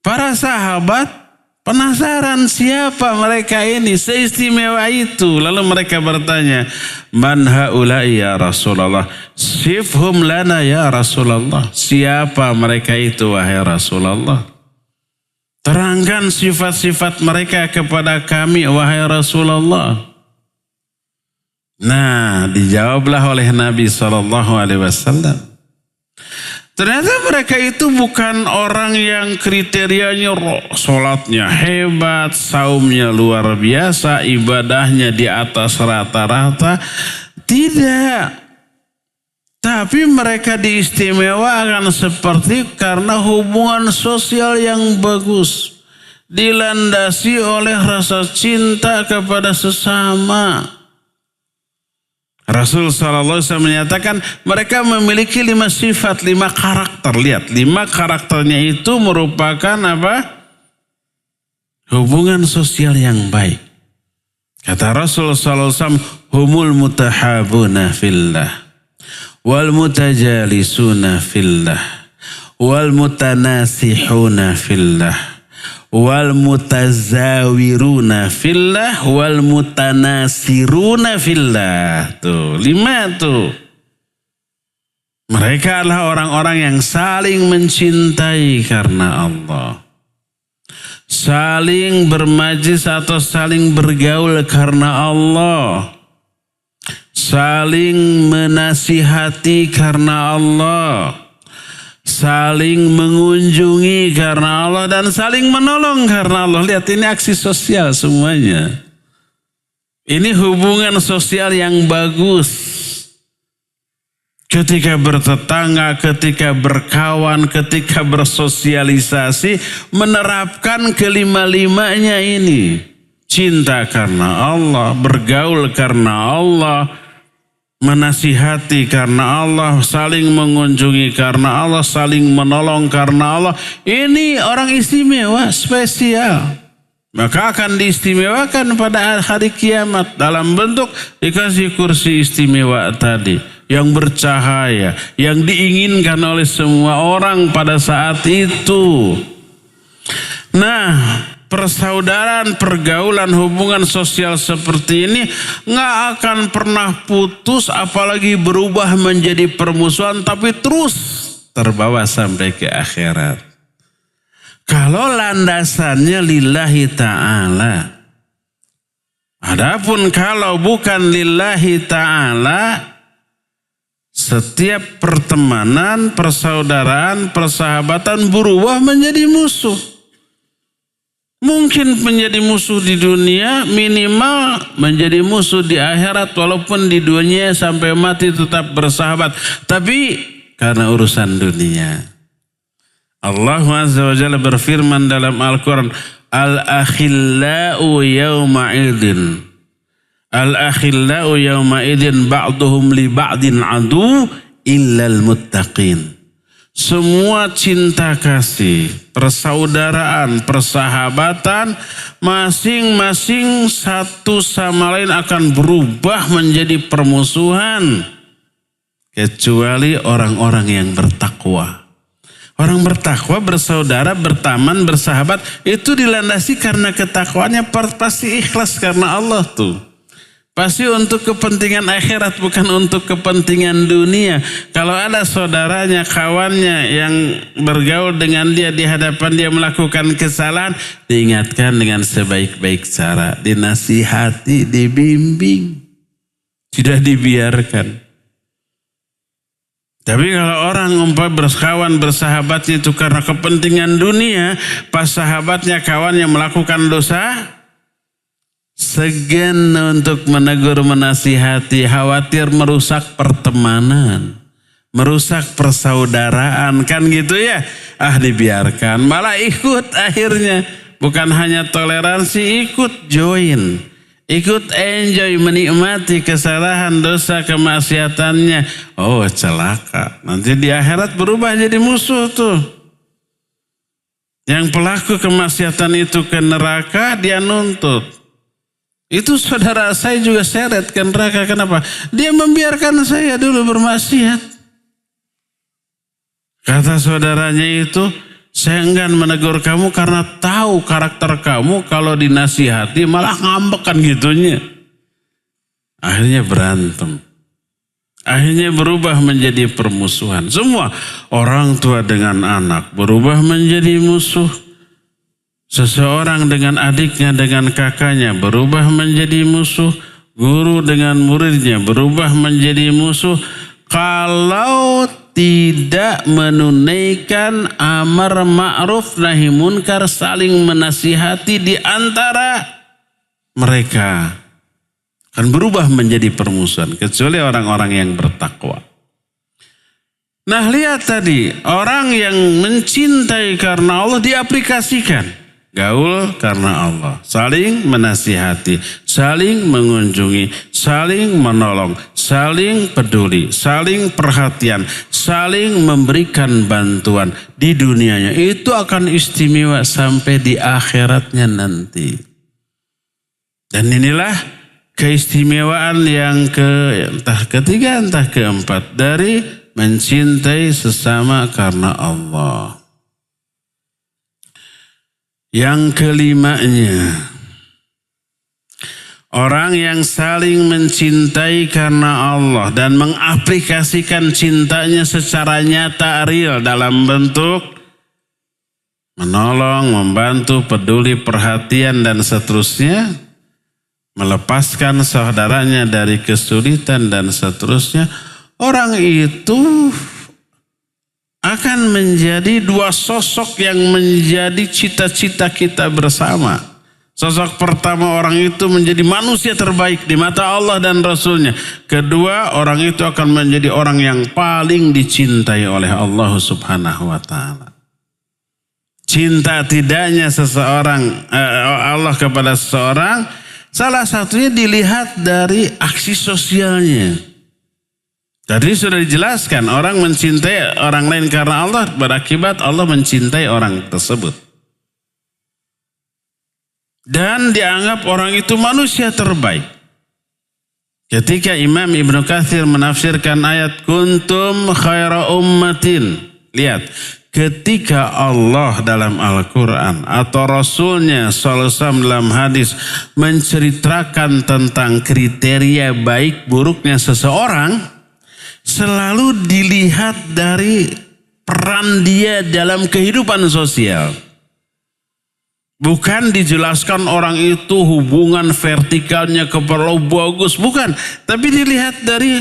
Para sahabat penasaran siapa mereka ini, seistimewa itu. Lalu mereka bertanya, man haula'i ya Rasulullah, sifhum lana ya Rasulullah. Siapa mereka itu wahai Rasulullah? Terangkan sifat-sifat mereka kepada kami wahai Rasulullah. Nah, dijawablah oleh Nabi SAW. Ternyata mereka itu bukan orang yang kriterianya sholatnya hebat, saumnya luar biasa, ibadahnya di atas rata-rata. Tidak. Tapi mereka diistimewakan seperti karena hubungan sosial yang bagus. Dilandasi oleh rasa cinta kepada sesama. Rasul SAW menyatakan mereka memiliki 5 sifat, 5 karakter. Lihat, 5 karakternya itu merupakan apa? Hubungan sosial yang baik. Kata Rasul SAW, humul mutahabuna fillah. Wal mutajalisuna fillah, wal mutanasihuna fillah, wal mutazawiruna fillah, wal mutanasiruna fillah. Tuh, 5 tuh. Mereka adalah orang-orang yang saling mencintai karena Allah. Saling bermajlis atau saling bergaul karena Allah. Saling menasihati karena Allah, saling mengunjungi karena Allah, dan saling menolong karena Allah. Lihat, ini aksi sosial semuanya. Ini hubungan sosial yang bagus. Ketika bertetangga, ketika berkawan, ketika bersosialisasi, menerapkan kelima-limanya ini. Cinta karena Allah, bergaul karena Allah, menasihati karena Allah, saling mengunjungi karena Allah, saling menolong karena Allah. Ini orang istimewa, spesial. Maka akan diistimewakan pada hari kiamat dalam bentuk dikasih kursi istimewa tadi yang bercahaya, yang diinginkan oleh semua orang pada saat itu. Nah, persaudaraan, pergaulan, hubungan sosial seperti ini nggak akan pernah putus, apalagi berubah menjadi permusuhan, tapi terus terbawa sampai ke akhirat. Kalau landasannya lillahi ta'ala. Adapun kalau bukan lillahi ta'ala, setiap pertemanan, persaudaraan, persahabatan berubah menjadi musuh. Mungkin menjadi musuh di dunia, minimal menjadi musuh di akhirat, walaupun di dunia sampai mati tetap bersahabat. Tapi karena urusan dunia. Allah Azza wa Jalla berfirman dalam Al-Quran, Al-akhillau yawma'idin. Al-akhillau yawma'idin ba'duhum li ba'din adu illal muttaqin. Semua cinta kasih, persaudaraan, persahabatan, masing-masing satu sama lain akan berubah menjadi permusuhan. Kecuali orang-orang yang bertakwa. Orang bertakwa, bersaudara, berteman, bersahabat, itu dilandasi karena ketakwaannya, pasti ikhlas karena Allah tuh. Pasti untuk kepentingan akhirat, bukan untuk kepentingan dunia. Kalau ada saudaranya, kawannya yang bergaul dengan dia, di hadapan dia melakukan kesalahan, diingatkan dengan sebaik-baik cara, dinasihati, dibimbing, tidak dibiarkan. Tapi kalau orang berkawan, bersahabatnya itu karena kepentingan dunia, pas sahabatnya, kawannya melakukan dosa, segan untuk menegur, menasihati, khawatir merusak pertemanan, merusak persaudaraan, kan gitu ya. Dibiarkan, malah ikut akhirnya. Bukan hanya toleransi, ikut join, ikut enjoy, menikmati kesalahan, dosa, kemaksiatannya. Oh, celaka, nanti di akhirat berubah jadi musuh tuh. Yang pelaku kemaksiatan itu ke neraka, dia nuntut. Itu saudara saya juga seret ke neraka. Kenapa? Dia membiarkan saya dulu bermaksiat. Kata saudaranya itu, saya enggan menegur kamu karena tahu karakter kamu, kalau dinasihati malah ngambek kan gitunya. Akhirnya berantem. Akhirnya berubah menjadi permusuhan. Semua orang tua dengan anak berubah menjadi musuh. Seseorang dengan adiknya, dengan kakaknya berubah menjadi musuh. Guru dengan muridnya berubah menjadi musuh. Kalau tidak menunaikan amar ma'ruf nahi munkar, saling menasihati di antara mereka, akan berubah menjadi permusuhan, kecuali orang-orang yang bertakwa. Nah lihat tadi, orang yang mencintai karena Allah diaplikasikan. Gaul karena Allah, saling menasihati, saling mengunjungi, saling menolong, saling peduli, saling perhatian, saling memberikan bantuan di dunianya. Itu akan istimewa sampai di akhiratnya nanti. Dan inilah keistimewaan yang entah ketiga, entah keempat dari mencintai sesama karena Allah. Yang kelimanya, orang yang saling mencintai karena Allah dan mengaplikasikan cintanya secara nyata real dalam bentuk menolong, membantu, peduli, perhatian dan seterusnya, melepaskan saudaranya dari kesulitan dan seterusnya, orang itu akan menjadi dua sosok yang menjadi cita-cita kita bersama. Sosok pertama, orang itu menjadi manusia terbaik di mata Allah dan Rasulnya. Kedua, orang itu akan menjadi orang yang paling dicintai oleh Allah Subhanahu wa ta'ala. Cinta tidaknya seseorang, Allah kepada seseorang, salah satunya dilihat dari aksi sosialnya. Tadi sudah dijelaskan, orang mencintai orang lain karena Allah, berakibat Allah mencintai orang tersebut. Dan dianggap orang itu manusia terbaik. Ketika Imam Ibnu Katsir menafsirkan ayat kuntum khaira ummatin. Lihat, ketika Allah dalam Al-Quran atau Rasulnya SAW dalam hadis menceritakan tentang kriteria baik buruknya seseorang, selalu dilihat dari peran dia dalam kehidupan sosial. Bukan dijelaskan orang itu hubungan vertikalnya keperlu bagus, bukan. Tapi dilihat dari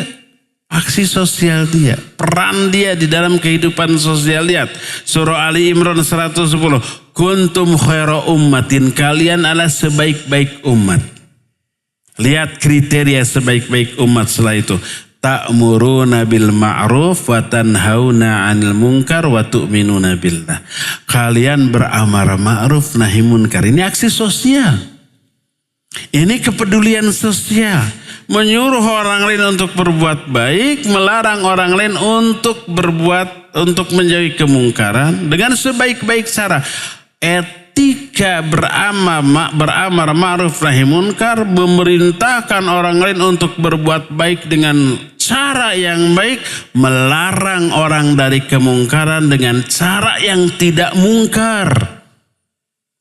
aksi sosial dia, peran dia di dalam kehidupan sosial. Lihat surah Ali Imran 110. Kuntum khaira ummatin, kalian adalah sebaik-baik umat. Lihat kriteria sebaik-baik umat setelah itu. Ta'muruna bil ma'ruf wa tanhauna 'anil munkar wa tu'minuna billah. Kalian beramar ma'ruf nahi munkar. Ini aksi sosial. Ini kepedulian sosial. Menyuruh orang lain untuk berbuat baik, melarang orang lain untuk menjauhi kemungkaran dengan sebaik-baik cara. Etika beramar ma'ruf nahi munkar, memerintahkan orang lain untuk berbuat baik dengan cara yang baik, melarang orang dari kemungkaran dengan cara yang tidak mungkar.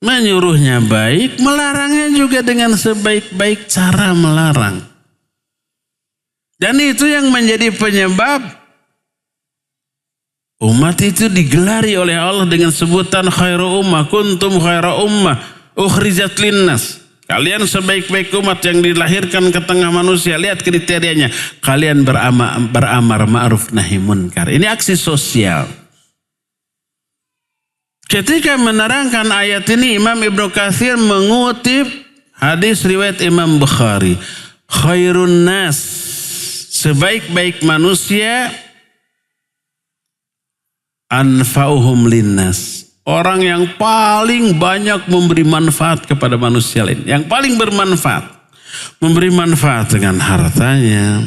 Menyuruhnya baik, melarangnya juga dengan sebaik-baik cara melarang. Dan itu yang menjadi penyebab umat itu digelari oleh Allah dengan sebutan khairu ummah, kuntum khairu ummah, ukhrijat linnas. Kalian sebaik-baik umat yang dilahirkan ke tengah manusia. Lihat kriterianya. Kalian beramar ma'ruf nahi munkar. Ini aksi sosial. Ketika menerangkan ayat ini, Imam Ibnu Katsir mengutip hadis riwayat Imam Bukhari. Khairun nas, sebaik-baik manusia, anfa'uhum linnas. Orang yang paling banyak memberi manfaat kepada manusia lain. Yang paling bermanfaat. Memberi manfaat dengan hartanya,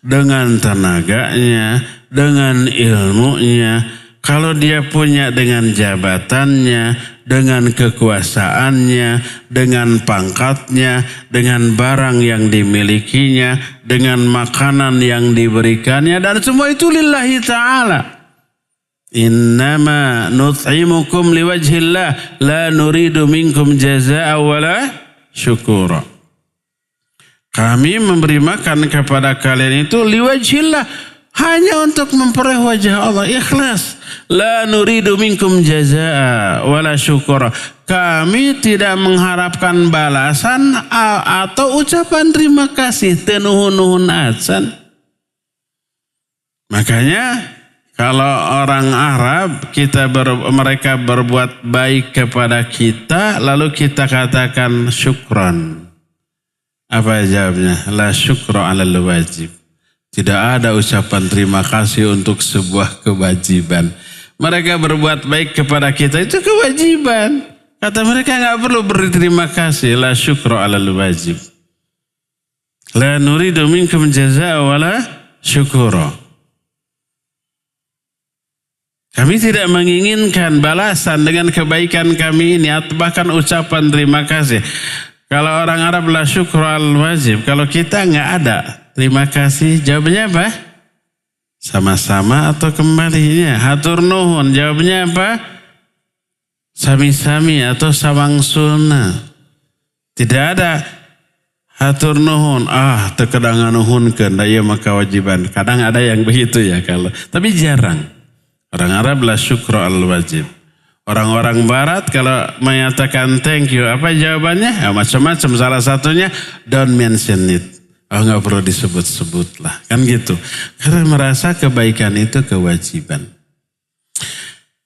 dengan tenaganya, dengan ilmunya. Kalau dia punya dengan jabatannya, dengan kekuasaannya, dengan pangkatnya, dengan barang yang dimilikinya, dengan makanan yang diberikannya. Dan semua itu lillahi ta'ala. Innama nut'imukum liwajhillah la nuridu minkum jazaa'a wala syukura. Kami memberi makan kepada kalian itu liwajhillah, hanya untuk memperoleh wajah Allah, ikhlas. La nuridu minkum jazaa'a wala syukura. Kami tidak mengharapkan balasan atau ucapan terima kasih, tenuhun-nuhun adsan. Makanya kalau orang Arab mereka berbuat baik kepada kita, lalu kita katakan syukran. Apa jawabnya? La syukra 'alal wajib. Tidak ada ucapan terima kasih untuk sebuah kewajiban. Mereka berbuat baik kepada kita itu kewajiban. Kata mereka nggak perlu beri terima kasih. La syukra alal wajib. La nuridu minkum jazaa wala syukura. Kami tidak menginginkan balasan dengan kebaikan kami ini atau bahkan ucapan terima kasih. Kalau orang Arab la syukra alal wajib. Kalau kita nggak ada terima kasih, jawabannya apa? Sama-sama atau kembalinya. Hatur nuhun, jawabannya apa? Sami-sami atau sawangsuna. Tidak ada hatur nuhun, terkadang nuhunkeun da ieu mah kewajiban. Kadang ada yang begitu ya kalau. Tapi jarang. Orang Arab la syukra al wajib. Orang-orang barat kalau menyatakan thank you, apa jawabannya? Ya, macam-macam, salah satunya don't mention it. Nggak perlu disebut-sebut lah. Kan gitu. Karena merasa kebaikan itu kewajiban.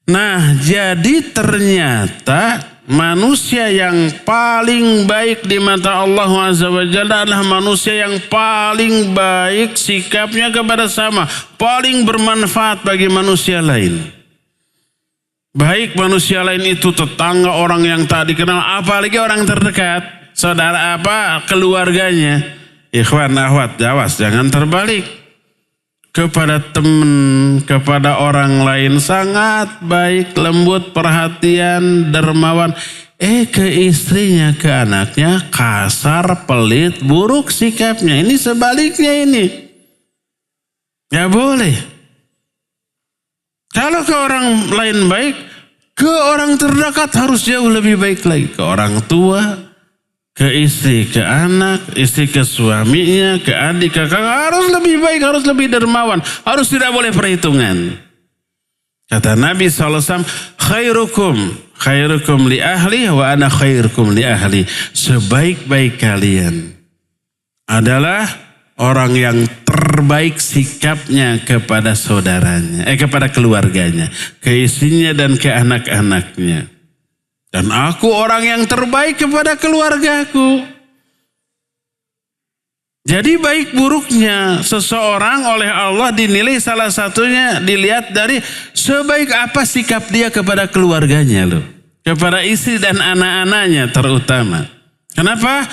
Nah, jadi ternyata manusia yang paling baik di mata Allah Azza wa Jalla adalah manusia yang paling baik sikapnya kepada sama. Paling bermanfaat bagi manusia lain. Baik manusia lain itu tetangga, orang yang tak dikenal, apalagi orang terdekat. Saudara keluarganya. Ikhwan, akhwat, awas jangan terbalik. Kepada teman, kepada orang lain sangat baik, lembut, perhatian, dermawan. Ke istrinya, ke anaknya kasar, pelit, buruk sikapnya. Ini sebaliknya ini. Ya boleh. Kalau ke orang lain baik, ke orang terdekat harus jauh lebih baik lagi. Ke orang tua, ke istri, ke anak, istri ke suaminya, ke adik, ke kakak, harus lebih baik, harus lebih dermawan, harus tidak boleh perhitungan. Kata Nabi SAW, khairukum li ahli wa ana khairukum li ahli. Sebaik-baik kalian adalah orang yang terbaik sikapnya kepada saudaranya, kepada keluarganya, ke istrinya dan ke anak-anaknya. Dan aku orang yang terbaik kepada keluargaku. Jadi baik buruknya seseorang oleh Allah dinilai salah satunya dilihat dari sebaik apa sikap dia kepada keluarganya loh. Kepada istri dan anak-anaknya terutama. Kenapa?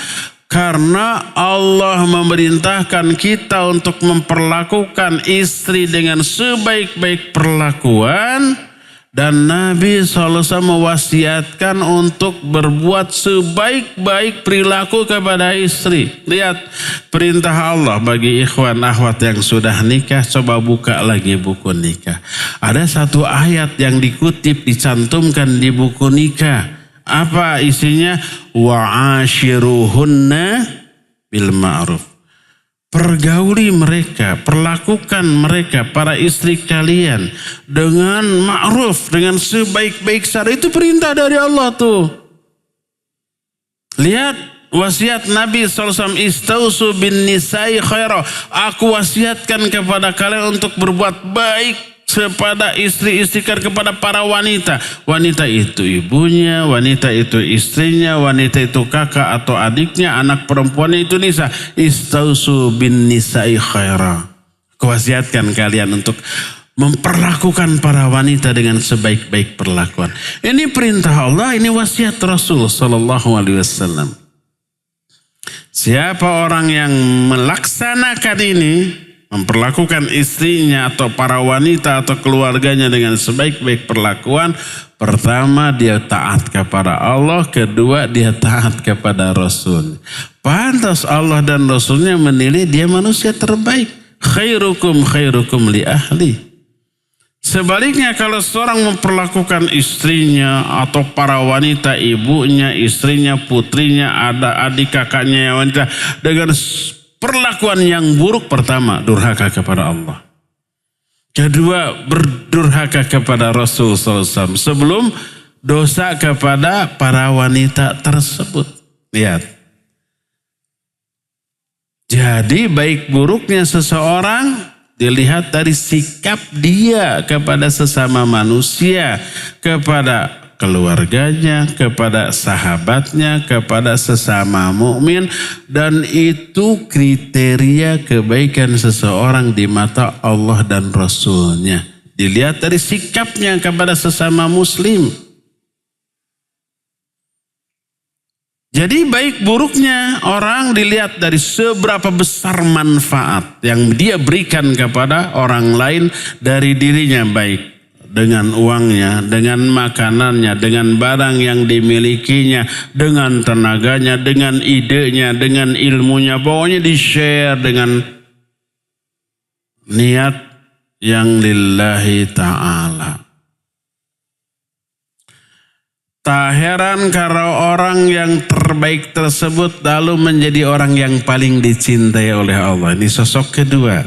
Karena Allah memerintahkan kita untuk memperlakukan istri dengan sebaik-baik perlakuan. Dan Nabi SAW mewasiatkan untuk berbuat sebaik-baik perilaku kepada istri. Lihat perintah Allah bagi ikhwan akhwat yang sudah nikah. Coba buka lagi buku nikah. Ada satu ayat yang dikutip dicantumkan di buku nikah. Apa isinya? Wa'ashiruhunna bil ma'ruf. Pergauli mereka, perlakukan mereka, para istri kalian dengan ma'ruf, dengan sebaik-baik cara. Itu perintah dari Allah tuh. Lihat wasiat Nabi SAW, istausu bin nisa'i khaira. Aku wasiatkan kepada kalian untuk berbuat baik kepada istri-istri, kepada para wanita. Wanita itu ibunya, wanita itu istrinya, wanita itu kakak atau adiknya, anak perempuannya itu nisa. Istausu bin nisa'i khaira. Kuwasiatkan kalian untuk memperlakukan para wanita dengan sebaik-baik perlakuan. Ini perintah Allah, ini wasiat Rasul sallallahu alaihi wasallam. Siapa orang yang melaksanakan ini, memperlakukan istrinya atau para wanita atau keluarganya dengan sebaik-baik perlakuan. Pertama, dia taat kepada Allah. Kedua, dia taat kepada Rasul. Pantas Allah dan Rasulnya menilai dia manusia terbaik. Khairukum li ahli. Sebaliknya kalau seorang memperlakukan istrinya atau para wanita, ibunya, istrinya, putrinya, ada adik kakaknya wanita dengan perlakuan yang buruk, pertama durhaka kepada Allah. Kedua berdurhaka kepada Rasul SAW. Sebelum dosa kepada para wanita tersebut. Lihat. Jadi baik buruknya seseorang dilihat dari sikap dia kepada sesama manusia. Kepada keluarganya, kepada sahabatnya, kepada sesama mukmin, dan itu kriteria kebaikan seseorang di mata Allah dan Rasul-Nya. Dilihat dari sikapnya kepada sesama muslim. Jadi baik buruknya orang dilihat dari seberapa besar manfaat yang dia berikan kepada orang lain dari dirinya, baik dengan uangnya, dengan makanannya, dengan barang yang dimilikinya, dengan tenaganya, dengan idenya, dengan ilmunya. Pokoknya di-share dengan niat yang lillahi ta'ala. Tak heran kalau orang yang terbaik tersebut lalu menjadi orang yang paling dicintai oleh Allah. Ini sosok kedua.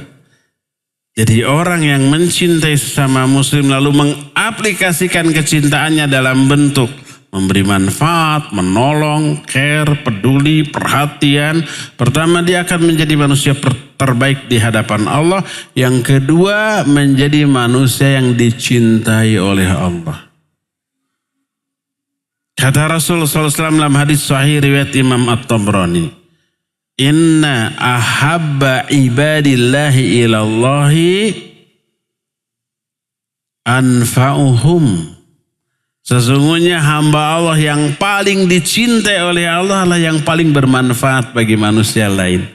Jadi orang yang mencintai sesama muslim lalu mengaplikasikan kecintaannya dalam bentuk memberi manfaat, menolong, care, peduli, perhatian. Pertama, dia akan menjadi manusia terbaik di hadapan Allah. Yang kedua, menjadi manusia yang dicintai oleh Allah. Kata Rasulullah SAW dalam hadis sahih riwayat Imam At-Tabrani, inna ahabba ibadillahi ilallahi anfa'uhum. Sesungguhnya hamba Allah yang paling dicintai oleh Allah adalah yang paling bermanfaat bagi manusia lain.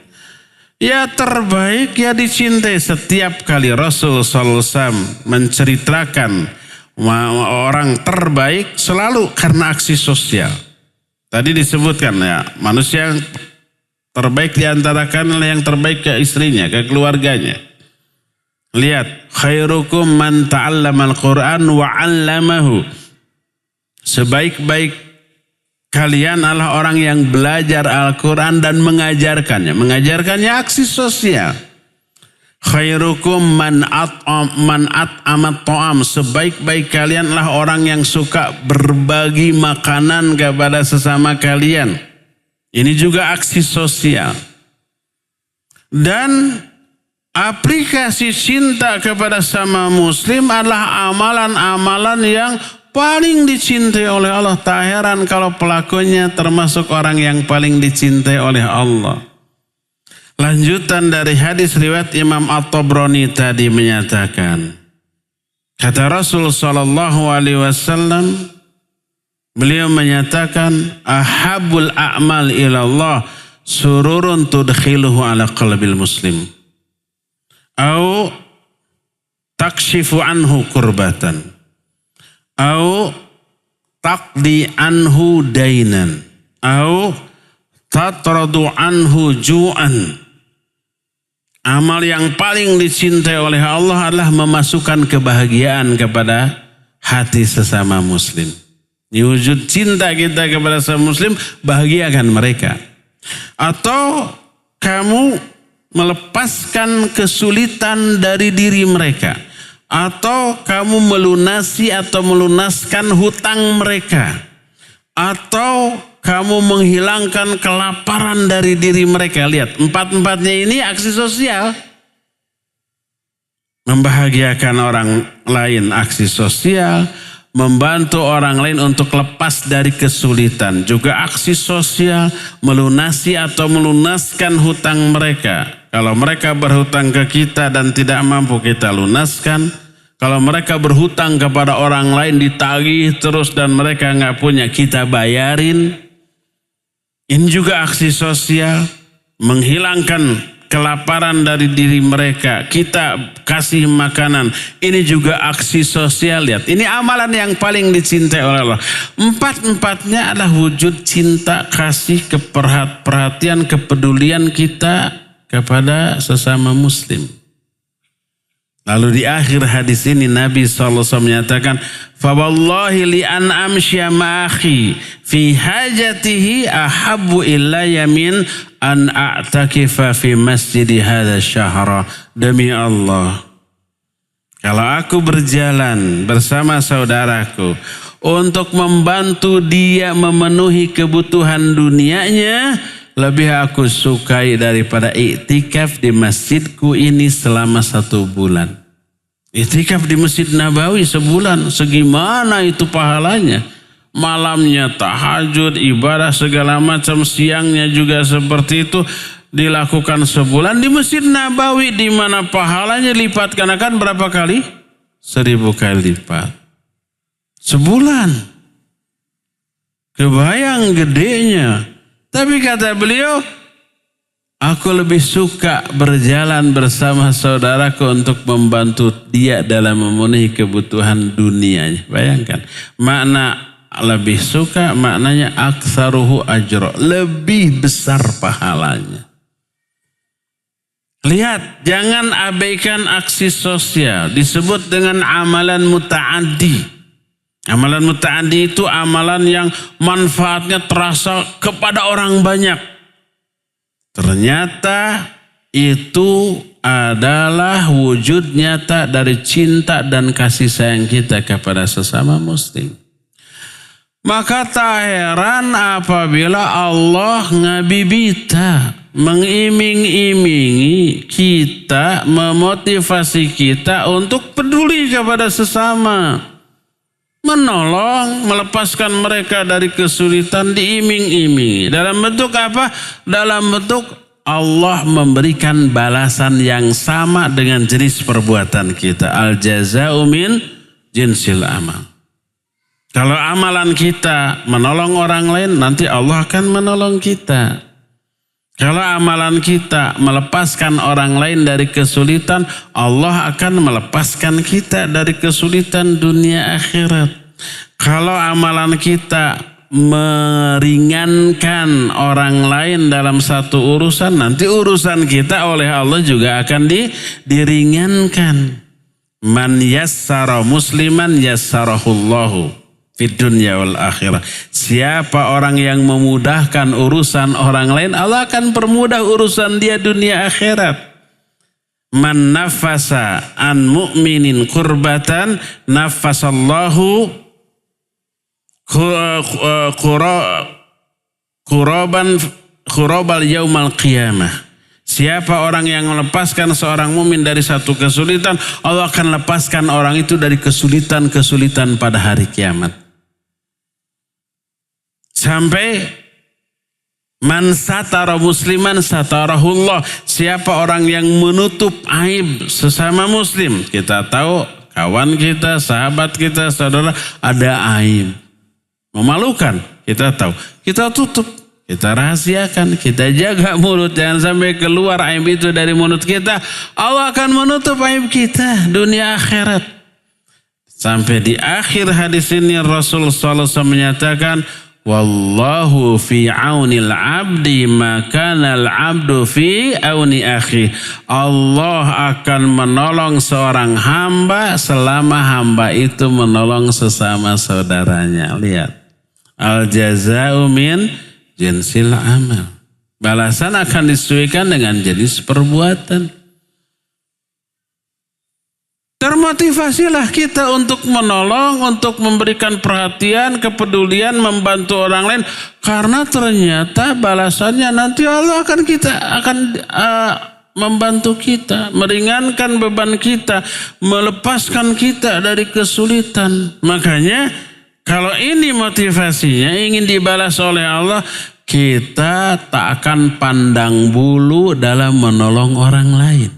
Ya terbaik, ya dicintai. Setiap kali Rasul SAW menceritakan orang terbaik selalu karena aksi sosial. Tadi disebutkan ya, manusia yang terbaik di antara kalian yang terbaik ke istrinya, ke keluarganya. Lihat, khairukum man ta'allamal Qur'an wa 'allamahu. Sebaik-baik kalian adalah orang yang belajar Al-Quran dan mengajarkannya. Mengajarkannya aksi sosial. Khairukum man at'amat ta'am. Sebaik-baik kalian adalah orang yang suka berbagi makanan kepada sesama kalian. Ini juga aksi sosial. Dan aplikasi cinta kepada sama muslim adalah amalan-amalan yang paling dicintai oleh Allah. Tak heran kalau pelakunya termasuk orang yang paling dicintai oleh Allah. Lanjutan dari hadis riwayat Imam At-Tabrani tadi menyatakan, kata Rasul sallallahu alaihi wasallam, beliau menyatakan, ahabul a'mal ilallah sururun tudkhiluhu ala qalbil muslim au takshifu anhu kurbatan au taqdi anhu dainan au tatradu anhu ju'an. Amal yang paling dicintai oleh Allah adalah memasukkan kebahagiaan kepada hati sesama muslim. Ini wujud cinta kita kepada sesama muslim, bahagiakan mereka. Atau kamu melepaskan kesulitan dari diri mereka. Atau kamu melunasi atau melunaskan hutang mereka. Atau kamu menghilangkan kelaparan dari diri mereka. Lihat, empat-empatnya ini aksi sosial. Membahagiakan orang lain aksi sosial. Membantu orang lain untuk lepas dari kesulitan. Juga aksi sosial. Melunasi atau melunaskan hutang mereka. Kalau mereka berhutang ke kita dan tidak mampu kita lunaskan. Kalau mereka berhutang kepada orang lain ditagih terus dan mereka nggak punya, kita bayarin. Ini juga aksi sosial, menghilangkan kelaparan dari diri mereka. Kita kasih makanan. Ini juga aksi sosial. Lihat, ini amalan yang paling dicintai oleh Allah. Empat-empatnya adalah wujud cinta, kasih, perhatian, kepedulian kita kepada sesama muslim. Lalu di akhir hadis ini Nabi SAW menyatakan, "Fawallahi li an amsya ma'akhi fi hajatihi ahabbu ilayya min an a'takifa fi masjidi hadha syahra." Demi Allah, kalau aku berjalan bersama saudaraku untuk membantu dia memenuhi kebutuhan dunianya, lebih aku sukai daripada iktikaf di masjidku ini selama 1 bulan. Iktikaf di Masjid Nabawi sebulan, segimana itu pahalanya? malamnya tahajud, ibadah segala macam, siangnya juga seperti itu, dilakukan sebulan di Masjid Nabawi, di mana pahalanya lipat gandakan berapa kali? 1000 kali lipat. Sebulan. Kebayang gedenya. Tapi kata beliau, aku lebih suka berjalan bersama saudaraku untuk membantu dia dalam memenuhi kebutuhan dunianya. Bayangkan, makna lebih suka maknanya aktsaruhu ajra, lebih besar pahalanya. Lihat, jangan abaikan aksi sosial, disebut dengan amalan muta'addi. Amalan muta'addi itu amalan yang manfaatnya terasa kepada orang banyak. Ternyata itu adalah wujud nyata dari cinta dan kasih sayang kita kepada sesama muslim. Maka tak heran apabila Allah ngabibita, mengiming-imingi kita, memotivasi kita untuk peduli kepada sesama. Menolong, melepaskan mereka dari kesulitan, diiming-imingi. Dalam bentuk apa? Dalam bentuk Allah memberikan balasan yang sama dengan jenis perbuatan kita. Al-jaza'u min jinsil amal. Kalau amalan kita menolong orang lain, nanti Allah akan menolong kita. Kalau amalan kita melepaskan orang lain dari kesulitan, Allah akan melepaskan kita dari kesulitan dunia akhirat. Kalau amalan kita meringankan orang lain dalam satu urusan, nanti urusan kita oleh Allah juga akan diringankan. Man yassara musliman yassarahullahu fid dunya wal akhirah. Siapa orang yang memudahkan urusan orang lain, Allah akan permudah urusan dia dunia akhirat. Man nafasa an mu'minin kurbatan nafasallahu kurabal yaumal qiyamah. Siapa orang yang melepaskan seorang mukmin dari satu kesulitan, Allah akan lepaskan orang itu dari kesulitan-kesulitan pada hari kiamat. Sampai man satara musliman satarahullah. Siapa orang yang menutup aib sesama muslim. Kita tahu kawan kita, sahabat kita, saudara ada aib. Memalukan, kita tahu. Kita tutup, kita rahasiakan, kita jaga mulut. Jangan sampai keluar aib itu dari mulut kita. Allah akan menutup aib kita dunia akhirat. Sampai di akhir hadis ini Rasul SAW menyatakan, wallahu fi aunil abdi makanal abdu fi auni akhi. Allah akan menolong seorang hamba selama hamba itu menolong sesama saudaranya. Lihat, al jaza'u min jinsil amal. Balasan akan disesuaikan dengan jenis perbuatan. Termotivasilah kita untuk menolong, untuk memberikan perhatian, kepedulian, membantu orang lain. Karena ternyata balasannya nanti Allah akan membantu kita, meringankan beban kita, melepaskan kita dari kesulitan. Makanya kalau ini motivasinya ingin dibalas oleh Allah, kita tak akan pandang bulu dalam menolong orang lain.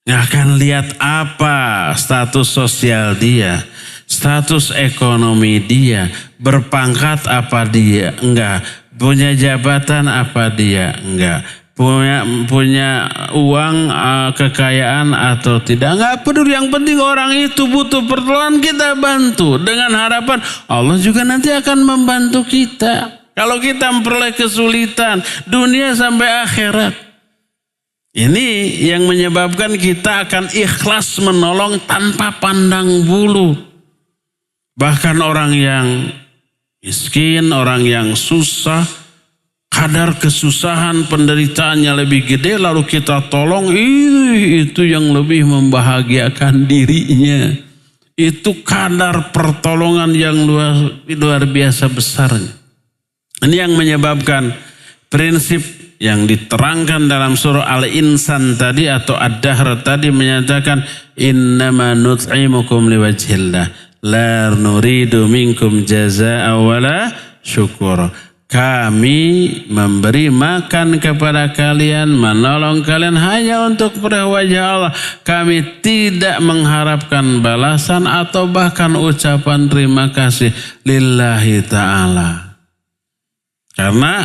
Nggak akan lihat apa status sosial dia, status ekonomi dia, berpangkat apa dia, enggak, punya jabatan apa dia, enggak, punya uang, kekayaan atau tidak, enggak peduli. Yang penting orang itu butuh pertolongan, kita bantu dengan harapan Allah juga nanti akan membantu kita. Kalau kita memperoleh kesulitan dunia sampai akhirat. Ini yang menyebabkan kita akan ikhlas menolong tanpa pandang bulu. Bahkan orang yang miskin, orang yang susah, kadar kesusahan penderitaannya lebih gede, lalu kita tolong, itu yang lebih membahagiakan dirinya. Itu kadar pertolongan yang luar biasa besarnya. Ini yang menyebabkan prinsip yang diterangkan dalam surah Al-Insan tadi atau Ad-Dahr tadi menyatakan innama nut'imukum liwajhillah la nuridu minkum jazaa'a wala syukur. Kami memberi makan kepada kalian, menolong kalian hanya untuk wajah Allah. Kami tidak mengharapkan balasan atau bahkan ucapan terima kasih lillahi ta'ala. Karena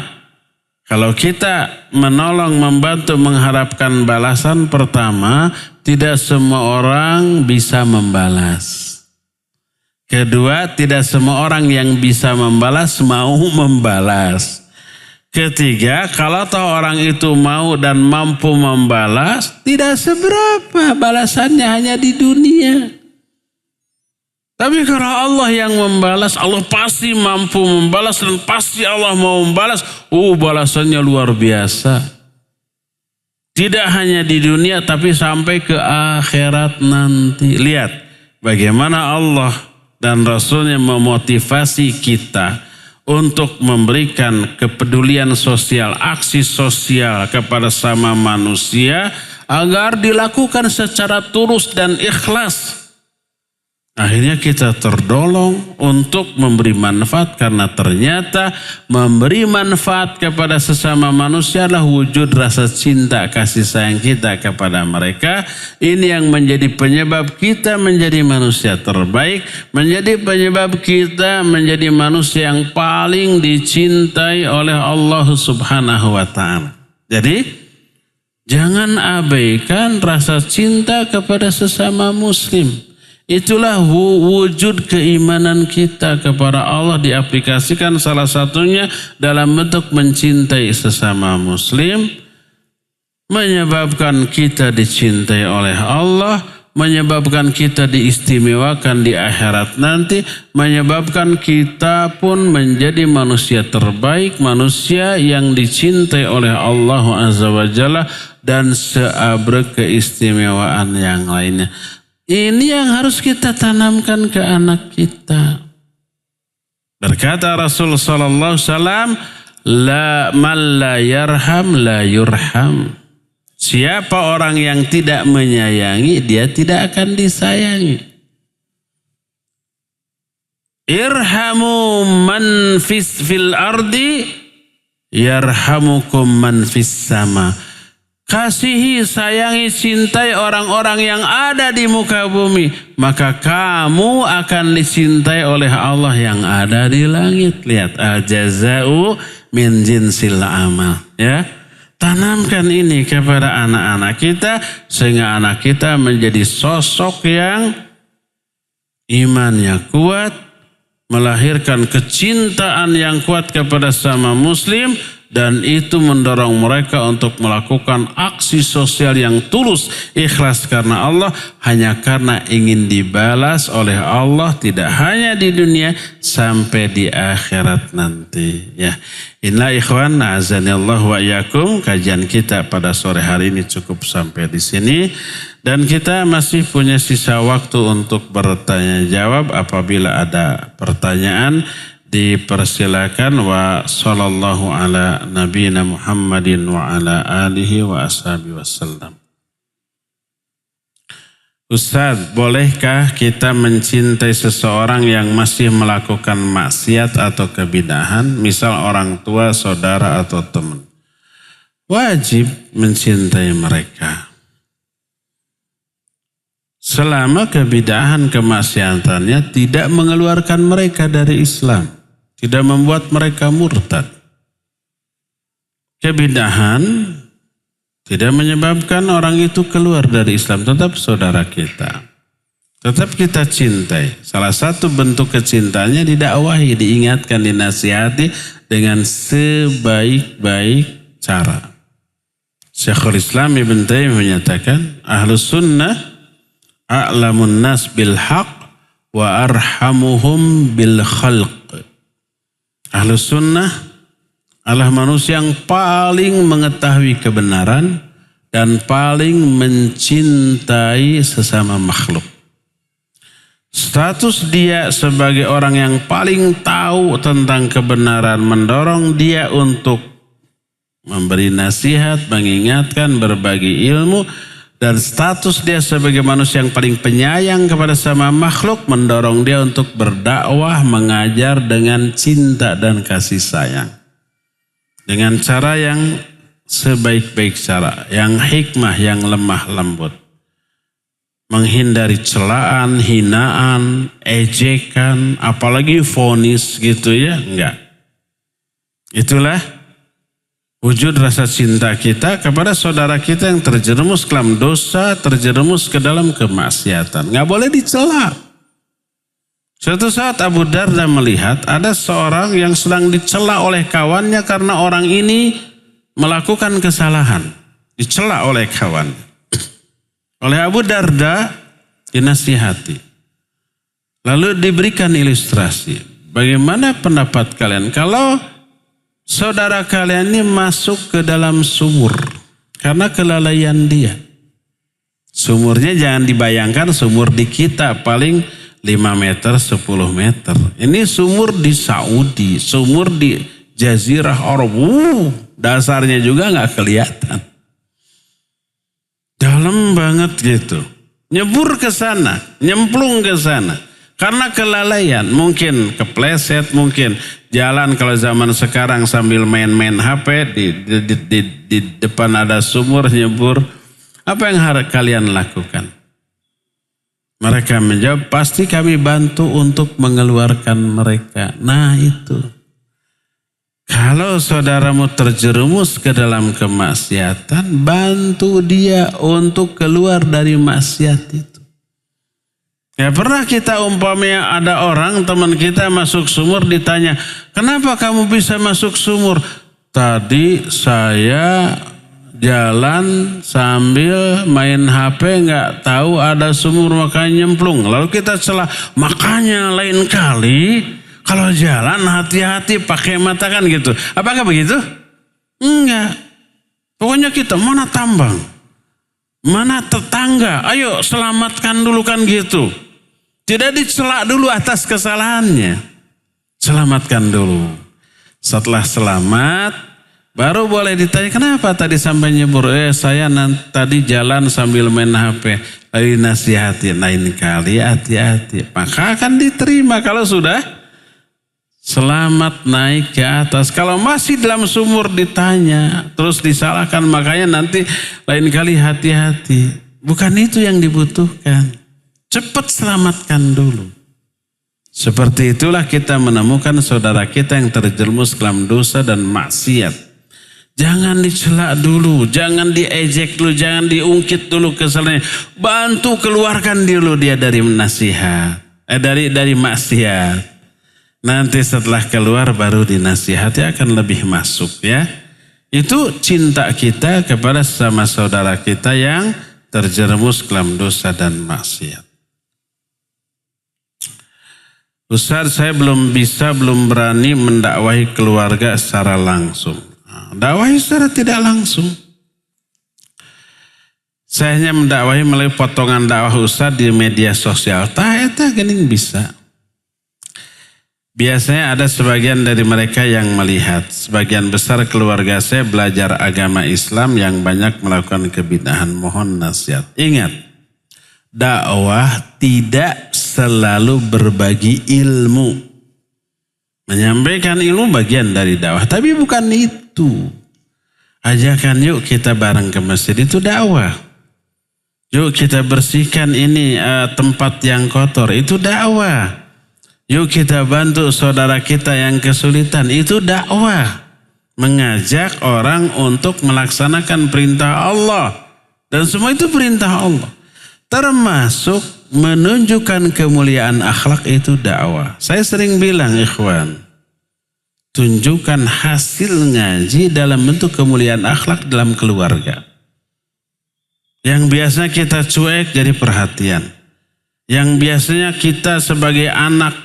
kalau kita menolong, membantu, mengharapkan balasan, pertama, tidak semua orang bisa membalas. Kedua, tidak semua orang yang bisa membalas mau membalas. Ketiga, kalau toh orang itu mau dan mampu membalas, tidak seberapa balasannya hanya di dunia. Tapi kalau Allah yang membalas, Allah pasti mampu membalas dan pasti Allah mau membalas. Balasannya luar biasa. Tidak hanya di dunia tapi sampai ke akhirat nanti. Lihat bagaimana Allah dan Rasulnya memotivasi kita untuk memberikan kepedulian sosial, aksi sosial kepada sama manusia agar dilakukan secara tulus dan ikhlas. Akhirnya kita terdolong untuk memberi manfaat karena ternyata memberi manfaat kepada sesama manusia adalah wujud rasa cinta kasih sayang kita kepada mereka. Ini yang menjadi penyebab kita menjadi manusia terbaik, menjadi penyebab kita menjadi manusia yang paling dicintai oleh Allah Subhanahu wa ta'ala. Jadi jangan abaikan rasa cinta kepada sesama muslim. Itulah wujud keimanan kita kepada Allah diaplikasikan salah satunya dalam bentuk mencintai sesama muslim, menyebabkan kita dicintai oleh Allah, menyebabkan kita diistimewakan di akhirat nanti, menyebabkan kita pun menjadi manusia terbaik, manusia yang dicintai oleh Allah Azza wa Jalla dan seabrek keistimewaan yang lainnya. Ini yang harus kita tanamkan ke anak kita. Berkata Rasul sallallahu alaihi wasallam, man la yarham la yurham. Siapa orang yang tidak menyayangi, dia tidak akan disayangi. Irhamu man fil ardi yarhamukum man fis sama. Kasihi, sayangi, cintai orang-orang yang ada di muka bumi, maka kamu akan dicintai oleh Allah yang ada di langit. Lihat, al-jaza'u min jinsil amal. Ya, tanamkan ini kepada anak-anak kita sehingga anak kita menjadi sosok yang imannya kuat, melahirkan kecintaan yang kuat kepada sama muslim. Dan itu mendorong mereka untuk melakukan aksi sosial yang tulus, ikhlas karena Allah, hanya karena ingin dibalas oleh Allah, tidak hanya di dunia, sampai di akhirat nanti. Ya, inilah ikhwan, azanillah wa iyyakum, kajian kita pada sore hari ini cukup sampai di sini. Dan kita masih punya sisa waktu untuk bertanya jawab. Apabila ada pertanyaan, dipersilakan. Wa sallallahu ala nabiyina Muhammadin wa ala alihi wa ashabihi wasallam. Ustaz, bolehkah kita mencintai seseorang yang masih melakukan maksiat atau kebidahan, misal orang tua, saudara atau teman? Wajib mencintai mereka. Selama kebidahan kemaksiatannya tidak mengeluarkan mereka dari Islam. Tidak membuat mereka murtad. Kebidahan tidak menyebabkan orang itu keluar dari Islam. Tetap saudara kita. Tetap kita cintai. Salah satu bentuk kecintaannya didakwahi, diingatkan, dinasihati dengan sebaik-baik cara. Syekhul Islam Ibn Taimiyah menyatakan, Ahlus Sunnah a'lamun nas bil haq wa arhamuhum bil khalq. Ahlus Sunnah adalah manusia yang paling mengetahui kebenaran dan paling mencintai sesama makhluk. Status dia sebagai orang yang paling tahu tentang kebenaran mendorong dia untuk memberi nasihat, mengingatkan, berbagi ilmu, Dan status dia sebagai manusia yang paling penyayang kepada sama makhluk mendorong dia untuk berdakwah, mengajar dengan cinta dan kasih sayang. Dengan cara yang sebaik-baik cara, yang hikmah, yang lemah lembut. Menghindari celaan, hinaan, ejekan, apalagi vonis gitu ya, enggak. Itulah wujud rasa cinta kita kepada saudara kita yang terjerumus ke dalam dosa, terjerumus ke dalam kemaksiatan. Nggak boleh dicela. Suatu saat Abu Darda melihat ada seorang yang sedang dicela oleh kawannya karena orang ini melakukan kesalahan. Dicela oleh kawan. Oleh Abu Darda dinasihati. Lalu diberikan ilustrasi. Bagaimana pendapat kalian kalau saudara kalian ini masuk ke dalam sumur karena kelalaian dia. Sumurnya jangan dibayangkan sumur di kita paling 5 meter, 10 meter. Ini sumur di Saudi, sumur di Jazirah Arab. Dasarnya juga nggak kelihatan. Dalam banget gitu. Nyebur ke sana, nyemplung ke sana. Karena kelalaian, mungkin kepleset, mungkin jalan kalau zaman sekarang sambil main-main HP, di depan ada sumur, nyebur. Apa yang harus kalian lakukan? Mereka menjawab, pasti kami bantu untuk mengeluarkan mereka. Nah itu. Kalau saudaramu terjerumus ke dalam kemaksiatan, bantu dia untuk keluar dari maksiat itu. Ya pernah kita umpamanya ada orang teman kita masuk sumur ditanya, kenapa kamu bisa masuk sumur? Tadi saya jalan sambil main HP nggak tahu ada sumur makanya nyemplung. Lalu kita celah, makanya lain kali kalau jalan hati-hati pakai mata kan gitu. Apakah begitu? Enggak. Pokoknya kita mana tambang, mana tetangga, ayo selamatkan dulu kan gitu. Tidak dicela dulu atas kesalahannya. Selamatkan dulu. Setelah selamat, baru boleh ditanya, kenapa tadi sampai nyebur? Saya tadi jalan sambil main HP. Lalu nasihati, lain kali hati-hati. Maka akan diterima kalau sudah selamat naik ke atas. Kalau masih dalam sumur ditanya, terus disalahkan, makanya nanti lain kali hati-hati. Bukan itu yang dibutuhkan. Cepat selamatkan dulu. Seperti itulah kita menemukan saudara kita yang terjerumus ke dalam dosa dan maksiat. Jangan dicela dulu, jangan diejek dulu, jangan diungkit dulu kesalahannya. Bantu keluarkan dulu dia dari nasihat, dari maksiat. Nanti setelah keluar baru dinasihati akan lebih masuk ya. Itu cinta kita kepada sama saudara kita yang terjerumus ke dalam dosa dan maksiat. Ustaz, saya belum berani mendakwahi keluarga secara langsung. Dakwahi secara tidak langsung. Saya hanya mendakwahi melalui potongan dakwah Ustaz di media sosial. Eta gening bisa. Biasanya ada sebagian dari mereka yang melihat. Sebagian besar keluarga saya belajar agama Islam yang banyak melakukan kebidahan. Mohon nasihat. Ingat, dakwah tidak selalu berbagi ilmu. Menyampaikan ilmu bagian dari dakwah, tapi bukan itu. Ajakan yuk kita bareng ke masjid, itu dakwah. Yuk kita bersihkan ini tempat yang kotor, itu dakwah. Yuk kita bantu saudara kita yang kesulitan, itu dakwah. Mengajak orang untuk melaksanakan perintah Allah. Dan semua itu perintah Allah. Termasuk menunjukkan kemuliaan akhlak itu dakwah. Saya sering bilang ikhwan, tunjukkan hasil ngaji dalam bentuk kemuliaan akhlak dalam keluarga. Yang biasanya kita cuek jadi perhatian. Yang biasanya kita sebagai anak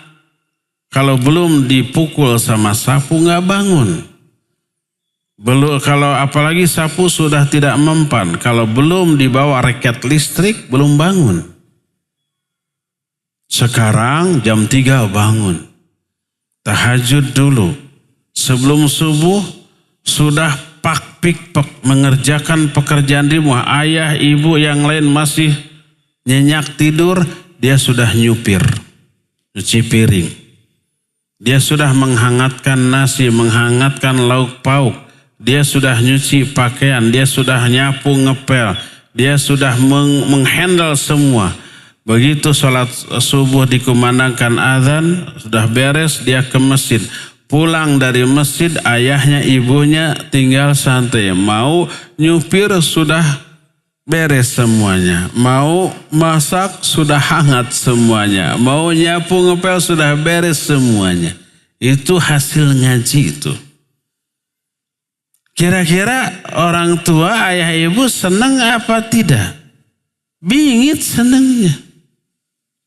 kalau belum dipukul sama sapu nggak bangun. Belum, kalau apalagi sapu sudah tidak mempan, kalau belum dibawa reket listrik belum bangun. Sekarang jam 3 bangun. Tahajud dulu. Sebelum subuh sudah pikpek mengerjakan pekerjaan di rumah, ayah ibu yang lain masih nyenyak tidur, dia sudah nyupir, nyuci piring. Dia sudah menghangatkan nasi, menghangatkan lauk pauk. Dia sudah nyuci pakaian, dia sudah nyapu ngepel, dia sudah menghandle semua. Begitu sholat subuh dikumandangkan azan, sudah beres, dia ke masjid. Pulang dari masjid, ayahnya ibunya tinggal santai. Mau nyupir sudah beres semuanya. Mau masak sudah hangat semuanya. Mau nyapu ngepel sudah beres semuanya. Itu hasil ngaji itu. Kira-kira orang tua, ayah ibu senang apa tidak? Bingit senangnya.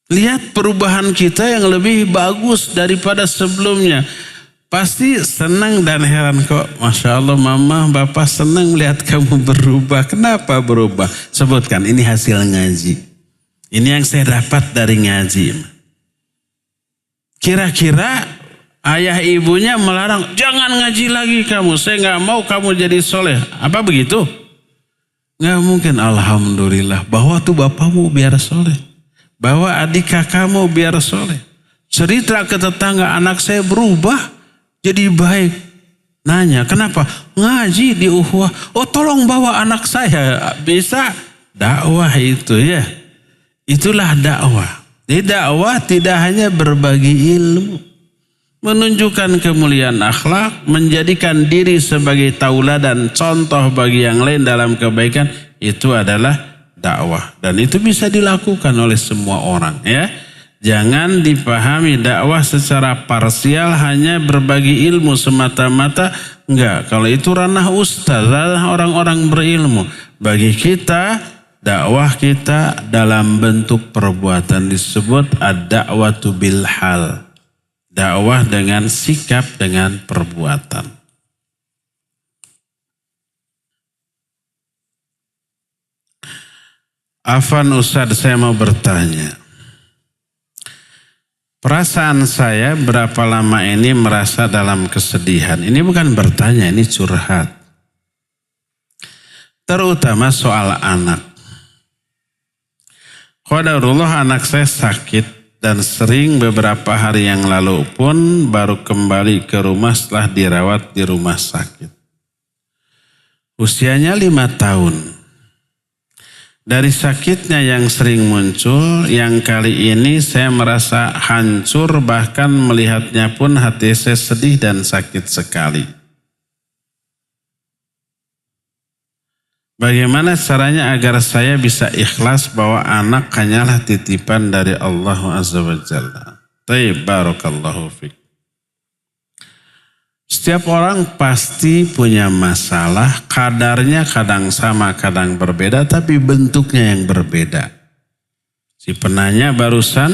Lihat perubahan kita yang lebih bagus daripada sebelumnya. Pasti senang dan heran kok. Masya Allah mama, bapak senang melihat kamu berubah. Kenapa berubah? Sebutkan, ini hasil ngaji. Ini yang saya dapat dari ngaji. Kira-kira ayah ibunya melarang, jangan ngaji lagi kamu. Saya gak mau kamu jadi soleh. Apa begitu? Gak mungkin. Alhamdulillah. Bahwa tuh bapakmu biar soleh. Bahwa adik kakakmu biar soleh. Cerita ke tetangga, anak saya berubah jadi baik. Nanya, kenapa? Ngaji di Uhwah. Oh tolong bawa anak saya. Bisa? Dakwah itu ya. Itulah dakwah. Di dakwah tidak hanya berbagi ilmu. Menunjukkan kemuliaan akhlak. Menjadikan diri sebagai tauladan, contoh bagi yang lain dalam kebaikan. Itu adalah dakwah, dan itu bisa dilakukan oleh semua orang ya. Jangan dipahami dakwah secara parsial, hanya berbagi ilmu semata-mata. Enggak, kalau itu ranah ustaz, ranah orang-orang berilmu. Bagi kita, dakwah kita dalam bentuk perbuatan disebut ad-da'watu bil hal. Dakwah dengan sikap, dengan perbuatan. Afan Ustadz, saya mau bertanya. Perasaan saya berapa lama ini merasa dalam kesedihan. Ini bukan bertanya, ini curhat. Terutama soal anak. Qadarullah anak saya sakit dan sering beberapa hari yang lalu pun baru kembali ke rumah setelah dirawat di rumah sakit. Usianya 5 tahun. Dari sakitnya yang sering muncul, yang kali ini saya merasa hancur, bahkan melihatnya pun hati saya sedih dan sakit sekali. Bagaimana caranya agar saya bisa ikhlas bahwa anak hanyalah titipan dari Allah Azza wa Jalla? Taib, barakallahu fiik. Setiap orang pasti punya masalah, kadarnya kadang sama, kadang berbeda, tapi bentuknya yang berbeda. Si penanya barusan,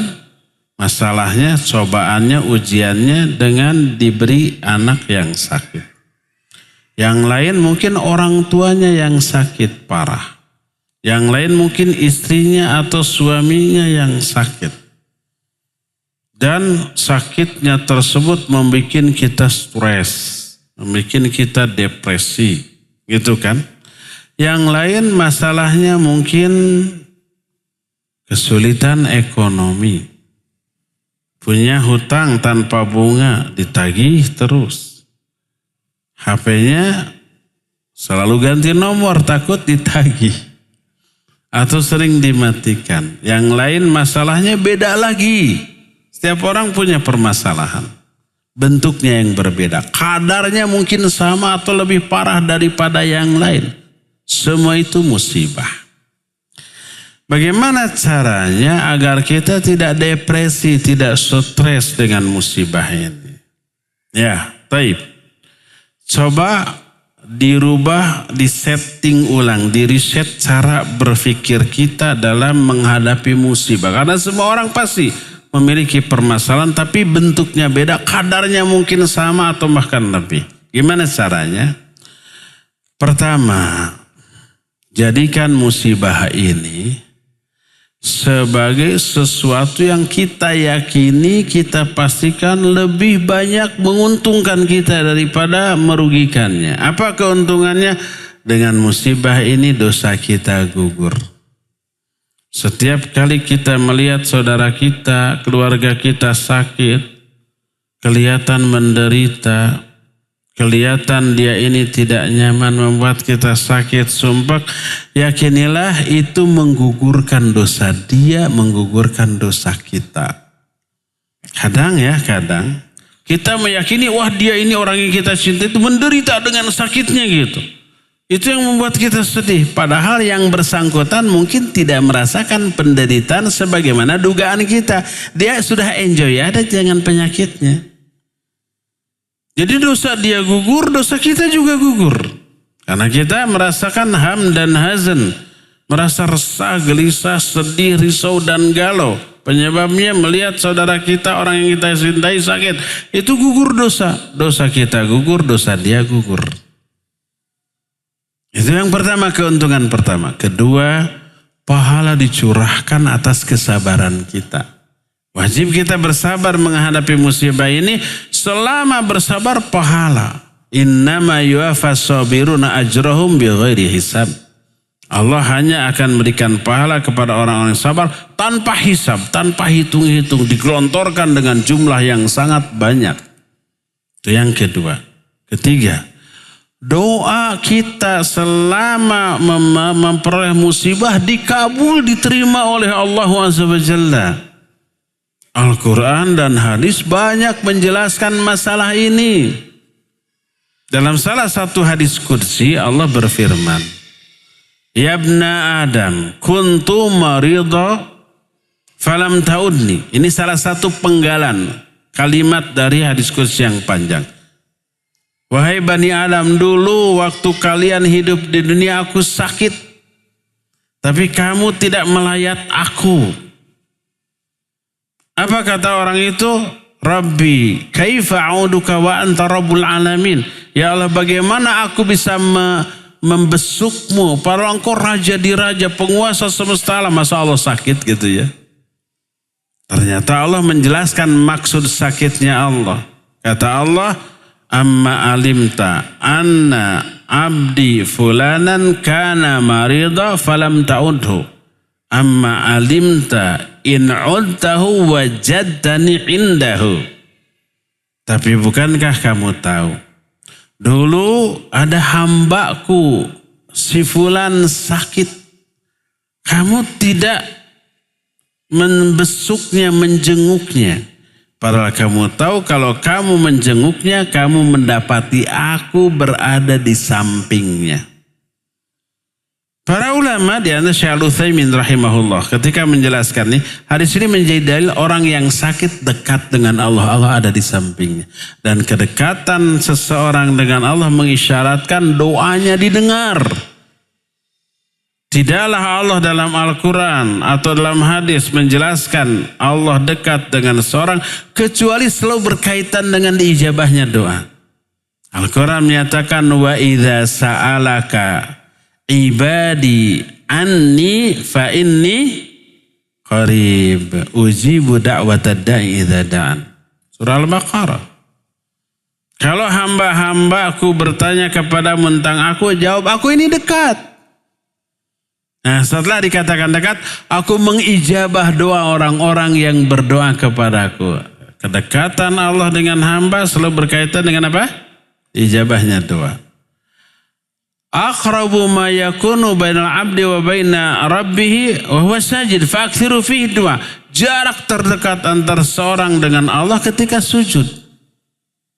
masalahnya, cobaannya, ujiannya dengan diberi anak yang sakit. Yang lain mungkin orang tuanya yang sakit parah. Yang lain mungkin istrinya atau suaminya yang sakit. Dan sakitnya tersebut membuat kita stres, membuat kita depresi, gitu kan? Yang lain masalahnya mungkin kesulitan ekonomi, punya hutang tanpa bunga, ditagih terus. HP-nya selalu ganti nomor, takut ditagih, atau sering dimatikan. Yang lain masalahnya beda lagi. Setiap orang punya permasalahan. Bentuknya yang berbeda. Kadarnya mungkin sama atau lebih parah daripada yang lain. Semua itu musibah. Bagaimana caranya agar kita tidak depresi, tidak stres dengan musibah ini? Ya, taib. Coba dirubah, disetting ulang, di-reset cara berpikir kita dalam menghadapi musibah. Karena semua orang pasti memiliki permasalahan, tapi bentuknya beda, kadarnya mungkin sama atau bahkan lebih. Gimana caranya? Pertama, jadikan musibah ini sebagai sesuatu yang kita yakini, kita pastikan lebih banyak menguntungkan kita daripada merugikannya. Apa keuntungannya? Dengan musibah ini dosa kita gugur. Setiap kali kita melihat saudara kita, keluarga kita sakit, kelihatan menderita, kelihatan dia ini tidak nyaman, membuat kita sakit, sumpek, yakinilah itu menggugurkan dosa dia, menggugurkan dosa kita. Kadang kita meyakini, wah dia ini orang yang kita cinta itu menderita dengan sakitnya gitu. Itu yang membuat kita sedih. Padahal yang bersangkutan mungkin tidak merasakan penderitaan sebagaimana dugaan kita. Dia sudah enjoy ada dengan penyakitnya. Jadi dosa dia gugur, dosa kita juga gugur. Karena kita merasakan ham dan hazan. Merasa resah, gelisah, sedih, risau dan galau. Penyebabnya melihat saudara kita, orang yang kita cintai sakit. Itu gugur dosa. Dosa kita gugur, dosa dia gugur. Itu yang pertama, keuntungan pertama. Kedua, pahala dicurahkan atas kesabaran kita. Wajib kita bersabar menghadapi musibah ini. Selama bersabar pahala. Innama yuwafas sabiruna ajrahum bighairi hisab. Allah hanya akan memberikan pahala kepada orang-orang yang sabar tanpa hisab, tanpa hitung-hitung, digelontorkan dengan jumlah yang sangat banyak. Itu yang kedua. Ketiga, doa kita selama memperoleh musibah dikabul, diterima oleh Allah Azza wa Jalla. Al-Quran dan hadis banyak menjelaskan masalah ini. Dalam salah satu hadis qudsi Allah berfirman, Ya ibna Adam, kuntu marida falam ta'udni. Ini salah satu penggalan kalimat dari hadis qudsi yang panjang. Wahai Bani Adam, dulu waktu kalian hidup di dunia aku sakit, tapi kamu tidak melayat aku. Apa kata orang itu? Rabbi, kaifa a'uduka wa anta rabbul alamin. Ya Allah, bagaimana aku bisa membesukmu padahal engkau raja di raja, penguasa semesta alam. Masa Allah sakit gitu ya? Ternyata Allah menjelaskan maksud sakitnya Allah. Kata Allah, amma alimta anna abdi fulanan kana marida falam ta'udhu. Amma alimta in udtahu wajadtani indahu. Tapi bukankah kamu tahu, dulu ada hambaku si fulan sakit, kamu tidak membesuknya, menjenguknya. Padahal kamu tahu kalau kamu menjenguknya, kamu mendapati aku berada di sampingnya. Para ulama di antara Syekh Al-Utsaimin rahimahullah ketika menjelaskan ini, hadis ini menjadi dalil orang yang sakit dekat dengan Allah, Allah ada di sampingnya. Dan kedekatan seseorang dengan Allah mengisyaratkan doanya didengar. Tidaklah Allah dalam Al-Quran atau dalam hadis menjelaskan Allah dekat dengan seorang kecuali selalu berkaitan dengan diijabahnya doa. Al-Quran menyatakan wa idza sa'alaka ibadi anni fa inni qarib ujibu da'watad da'i idza da'an. Surah Al-Baqarah. Kalau hamba-hambaku bertanya kepadamu tentang aku, jawab aku ini dekat. Nah, setelah dikatakan dekat, aku mengijabah doa orang-orang yang berdoa kepadaku. Kedekatan Allah dengan hamba selalu berkaitan dengan apa? Ijabahnya doa. Aqrabu ma yakunu bainal abdi wa baina rabbih wa huwa sajid fa'akthiru fihi doa. Jarak terdekat antara seorang dengan Allah ketika sujud.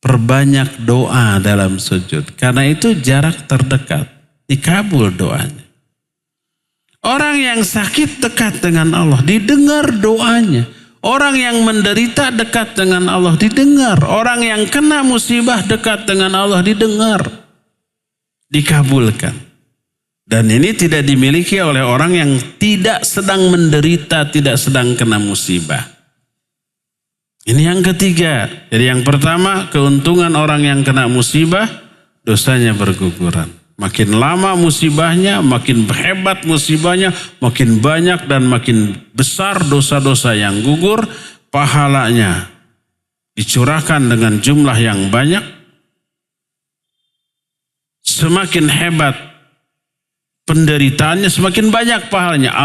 Perbanyak doa dalam sujud. Karena itu jarak terdekat, dikabul doanya. Orang yang sakit dekat dengan Allah, didengar doanya. Orang yang menderita dekat dengan Allah, didengar. Orang yang kena musibah dekat dengan Allah, didengar. Dikabulkan. Dan ini tidak dimiliki oleh orang yang tidak sedang menderita, tidak sedang kena musibah. Ini yang ketiga. Jadi yang pertama, keuntungan orang yang kena musibah, dosanya berguguran. Makin lama musibahnya, makin hebat musibahnya, makin banyak dan makin besar dosa-dosa yang gugur, pahalanya dicurahkan dengan jumlah yang banyak. Semakin hebat penderitaannya, semakin banyak pahalanya.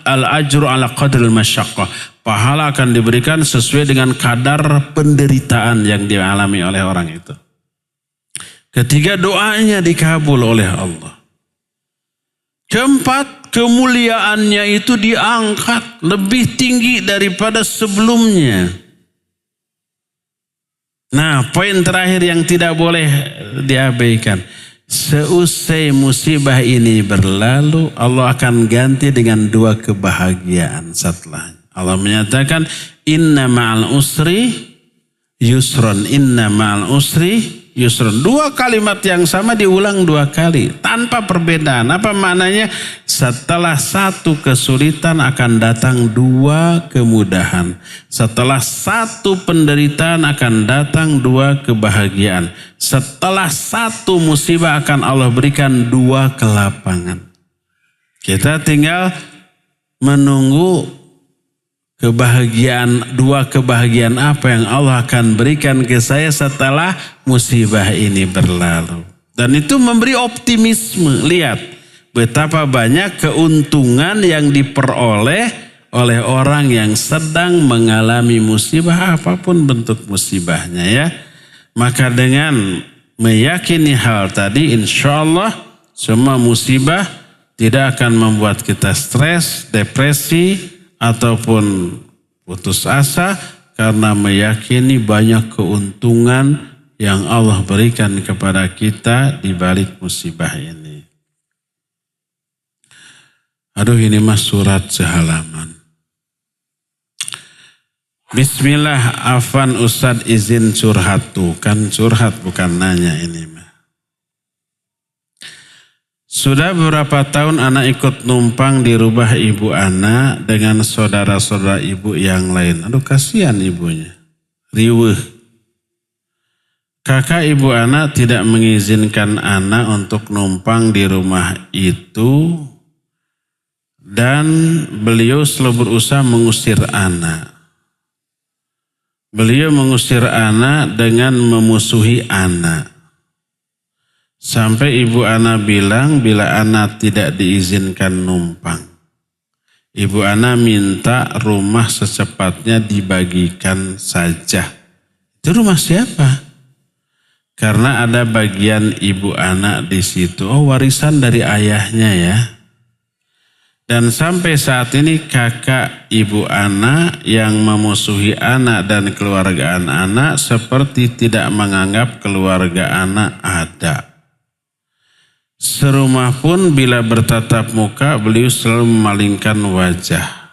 Al-ajru ala qadril masyaqqah. Pahala akan diberikan sesuai dengan kadar penderitaan yang dialami oleh orang itu. Ketiga, doanya dikabul oleh Allah. Keempat, kemuliaannya itu diangkat lebih tinggi daripada sebelumnya. Nah, poin terakhir yang tidak boleh diabaikan. Seusai musibah ini berlalu, Allah akan ganti dengan 2 kebahagiaan setelahnya. Allah menyatakan, inna ma'al usri yusron, inna ma'al usri yusron. 2 kalimat yang sama diulang 2 kali tanpa perbedaan. Apa maknanya? Setelah 1 kesulitan akan datang 2 kemudahan. Setelah 1 penderitaan akan datang 2 kebahagiaan. Setelah 1 musibah akan Allah berikan 2 kelapangan. Kita tinggal menunggu kebahagiaan, 2 kebahagiaan apa yang Allah akan berikan ke saya setelah musibah ini berlalu. Dan itu memberi optimisme. Lihat betapa banyak keuntungan yang diperoleh oleh orang yang sedang mengalami musibah, apapun bentuk musibahnya ya. Maka dengan meyakini hal tadi, insya Allah semua musibah tidak akan membuat kita stres, depresi, ataupun putus asa, karena meyakini banyak keuntungan yang Allah berikan kepada kita di balik musibah ini. Aduh, ini mah surat sehalaman. Bismillah, afan Ustadz izin curhat tuh, kan curhat bukan nanya ini mah. Sudah beberapa tahun anak ikut numpang di rumah ibu anak dengan saudara-saudara ibu yang lain. Aduh, kasihan ibunya. Riweuh. Kakak ibu anak tidak mengizinkan anak untuk numpang di rumah itu dan beliau selalu berusaha mengusir anak. Beliau mengusir anak dengan memusuhi anak. Sampai ibu Ana bilang bila Ana tidak diizinkan numpang, ibu Ana minta rumah secepatnya dibagikan saja. Itu rumah siapa? Karena ada bagian ibu Ana di situ. Oh, warisan dari ayahnya ya. Dan sampai saat ini kakak ibu Ana yang memusuhi anak dan keluarga anak seperti tidak menganggap keluarga anak ada. Serumah pun bila bertatap muka beliau selalu memalingkan wajah.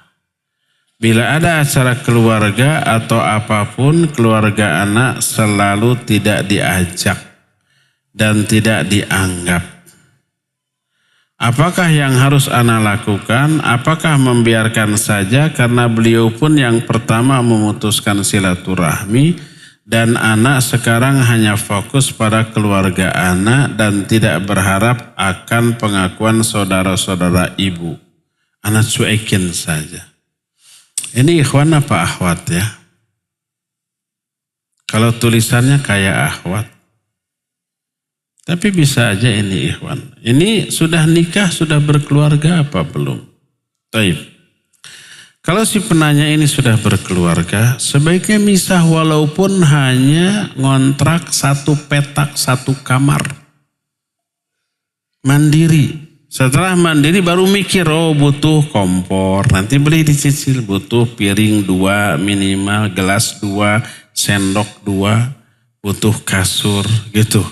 Bila ada acara keluarga atau apapun keluarga anak selalu tidak diajak dan tidak dianggap. Apakah yang harus Ana lakukan? Apakah membiarkan saja karena beliau pun yang pertama memutuskan silaturahmi dan anak sekarang hanya fokus pada keluarga anak dan tidak berharap akan pengakuan saudara-saudara ibu. Anak cuekin saja. Ini ikhwan apa akhwat ya? Kalau tulisannya kayak akhwat. Tapi bisa aja ini ikhwan. Ini sudah nikah, sudah berkeluarga apa belum? Taib. Kalau si penanya ini sudah berkeluarga, sebaiknya misah walaupun hanya ngontrak 1 petak 1 kamar. Mandiri. Setelah mandiri baru mikir, oh butuh kompor, nanti beli dicicil, butuh piring 2 minimal, gelas 2, sendok 2, butuh kasur gitu.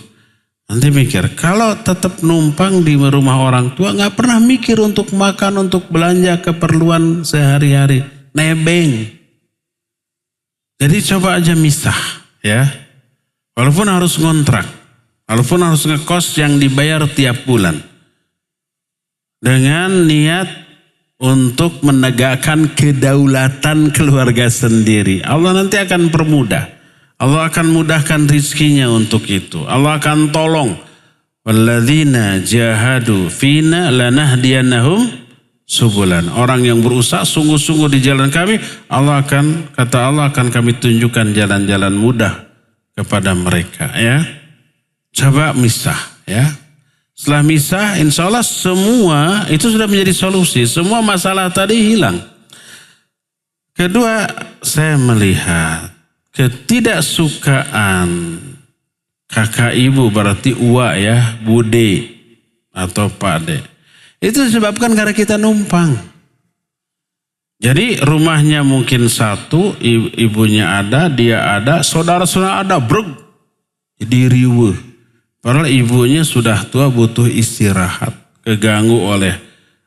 Nanti mikir, kalau tetap numpang di rumah orang tua gak pernah mikir untuk makan, untuk belanja keperluan sehari-hari. Nebeng. Jadi coba aja misah ya. Walaupun harus ngontrak, walaupun harus ngekos yang dibayar tiap bulan. Dengan niat untuk menegakkan kedaulatan keluarga sendiri. Allah nanti akan permudah. Allah akan mudahkan rizkinya untuk itu. Allah akan tolong Walladzina jahadu fina lanahdiyannahum subulan. Orang yang berusaha sungguh-sungguh di jalan kami, Allah akan kami tunjukkan jalan-jalan mudah kepada mereka, ya. Coba misah, ya. Setelah misah, insya Allah semua itu sudah menjadi solusi. Semua masalah tadi hilang. Kedua, saya melihat ketidaksukaan kakak ibu, berarti uwa ya, bude atau pakde. Itu disebabkan karena kita numpang. Jadi rumahnya mungkin satu, ibunya ada, dia ada, saudara-saudara ada, jadi riweuh. Padahal ibunya sudah tua, butuh istirahat, keganggu oleh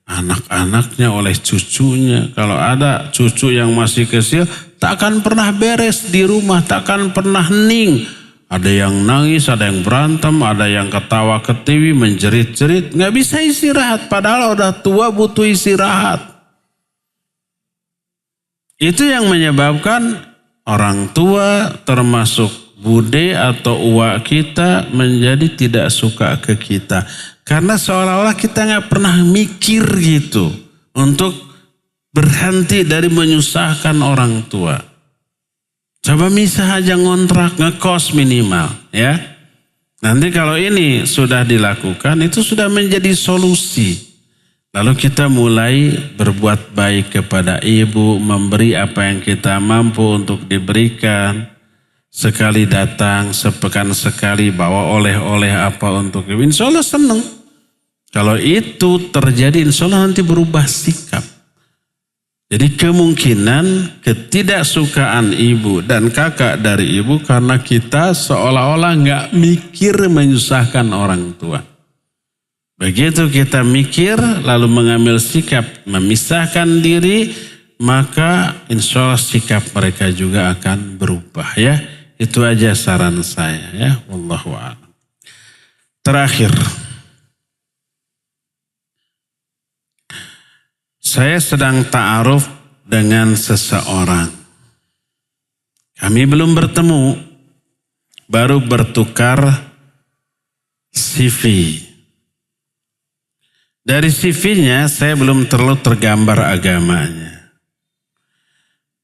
anak-anaknya, oleh cucunya. Kalau ada cucu yang masih kecil, tak akan pernah beres di rumah, tak akan pernah hening. Ada yang nangis, ada yang berantem, ada yang ketawa ketiwi, menjerit-jerit. Nggak bisa istirahat, padahal udah tua butuh istirahat. Itu yang menyebabkan orang tua termasuk bude atau uwa kita menjadi tidak suka ke kita. Karena seolah-olah kita nggak pernah mikir gitu untuk berhenti dari menyusahkan orang tua. Coba misah aja ngontrak, ngekos minimal, ya. Nanti kalau ini sudah dilakukan, itu sudah menjadi solusi. Lalu kita mulai berbuat baik kepada ibu, memberi apa yang kita mampu untuk diberikan. Sekali datang, sepekan sekali bawa oleh-oleh apa untuk ibu. Insya Allah senang. Kalau itu terjadi, insya Allah nanti berubah sikap. Jadi kemungkinan ketidaksukaan ibu dan kakak dari ibu karena kita seolah-olah nggak mikir menyusahkan orang tua. Begitu kita mikir lalu mengambil sikap memisahkan diri, maka insya Allah sikap mereka juga akan berubah, ya. Itu aja saran saya, ya. Wallahu a'lam. Terakhir, saya sedang ta'aruf dengan seseorang. Kami belum bertemu, baru bertukar CV. Dari CV-nya saya belum terlalu tergambar agamanya.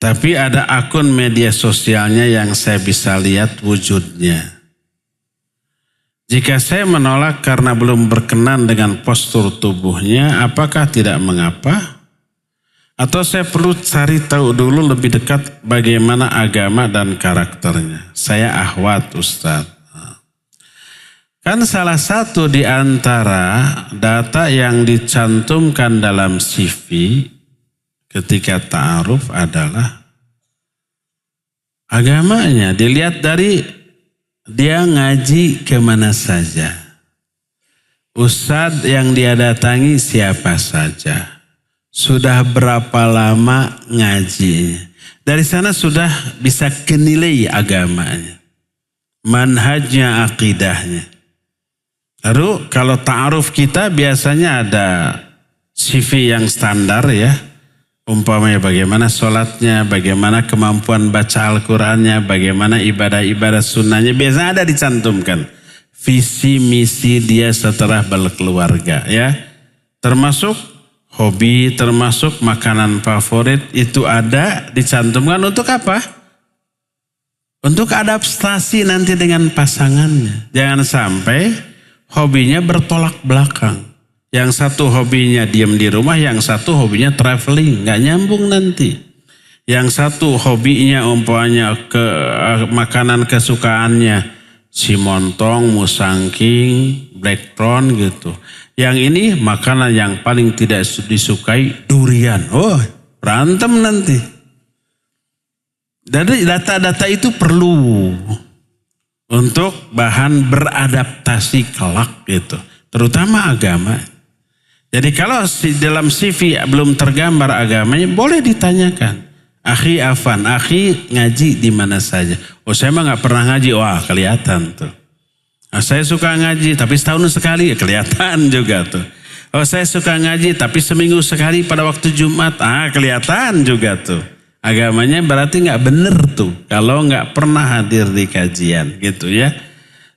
Tapi ada akun media sosialnya yang saya bisa lihat wujudnya. Jika saya menolak karena belum berkenan dengan postur tubuhnya, apakah tidak mengapa? Atau saya perlu cari tahu dulu lebih dekat bagaimana agama dan karakternya? Saya ahwat, Ustadz. Kan salah satu di antara data yang dicantumkan dalam CV ketika ta'aruf adalah agamanya. Dilihat dari dia ngaji kemana saja. Ustadz yang dia datangi siapa saja. Sudah berapa lama ngajinya. Dari sana sudah bisa kenilai agamanya. Manhajnya, akidahnya. Lalu kalau ta'aruf kita biasanya ada CV yang standar, ya. Umpamanya bagaimana sholatnya, bagaimana kemampuan baca Al-Qurannya, bagaimana ibadah-ibadah sunnahnya. Biasanya ada dicantumkan. Visi misi dia setelah berkeluarga, ya. Termasuk hobi, termasuk makanan favorit, itu ada dicantumkan untuk apa? Untuk adaptasi nanti dengan pasangannya. Jangan sampai hobinya bertolak belakang. Yang satu hobinya diam di rumah, yang satu hobinya traveling, nggak nyambung nanti. Yang satu hobinya umpamanya ke makanan kesukaannya simontong, musangking, black prawn gitu. Yang ini makanan yang paling tidak disukai durian. Oh, berantem nanti. Jadi data-data itu perlu untuk bahan beradaptasi kelak gitu. Terutama agama. Jadi kalau dalam CV belum tergambar agamanya, boleh ditanyakan. Akhi Afan, akhi ngaji di mana saja. Oh, saya mah gak pernah ngaji. Wah, kelihatan tuh. Nah, saya suka ngaji tapi setahun sekali, ya kelihatan juga tuh. Oh, saya suka ngaji tapi seminggu sekali pada waktu Jumat. Kelihatan juga tuh. Agamanya berarti nggak bener tuh kalau nggak pernah hadir di kajian gitu, ya.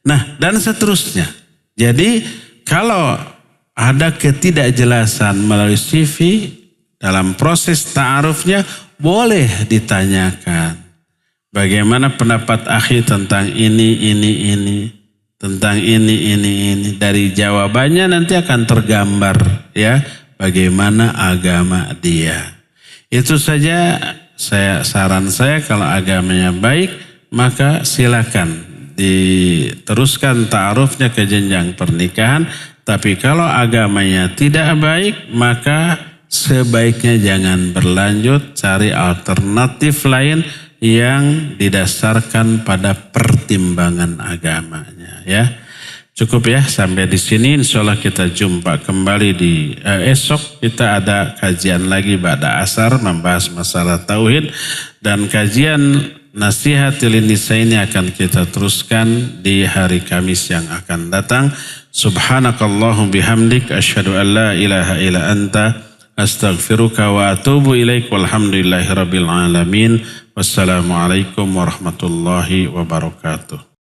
Nah, dan seterusnya. Jadi kalau ada ketidakjelasan melalui CV dalam proses ta'arufnya boleh ditanyakan. Bagaimana pendapat akhi tentang ini. Tentang ini. Dari jawabannya nanti akan tergambar ya bagaimana agama dia. Itu saja saran saya, kalau agamanya baik maka silakan diteruskan ta'arufnya ke jenjang pernikahan. Tapi kalau agamanya tidak baik maka sebaiknya jangan berlanjut, cari alternatif lain yang didasarkan pada pertimbangan agamanya ya. Cukup ya sampai di sini, insyaallah kita jumpa kembali di esok. Kita ada kajian lagi pada asar membahas masalah tauhid, dan kajian nasihat Nisa ini akan kita teruskan di hari Kamis yang akan datang. Subhanakallahum bihamdik asyhadu an la ilaha illa anta astaghfiruka wa atubu ilaik, walhamdulillahi rabbil alamin. Wassalamualaikum warahmatullahi wabarakatuh.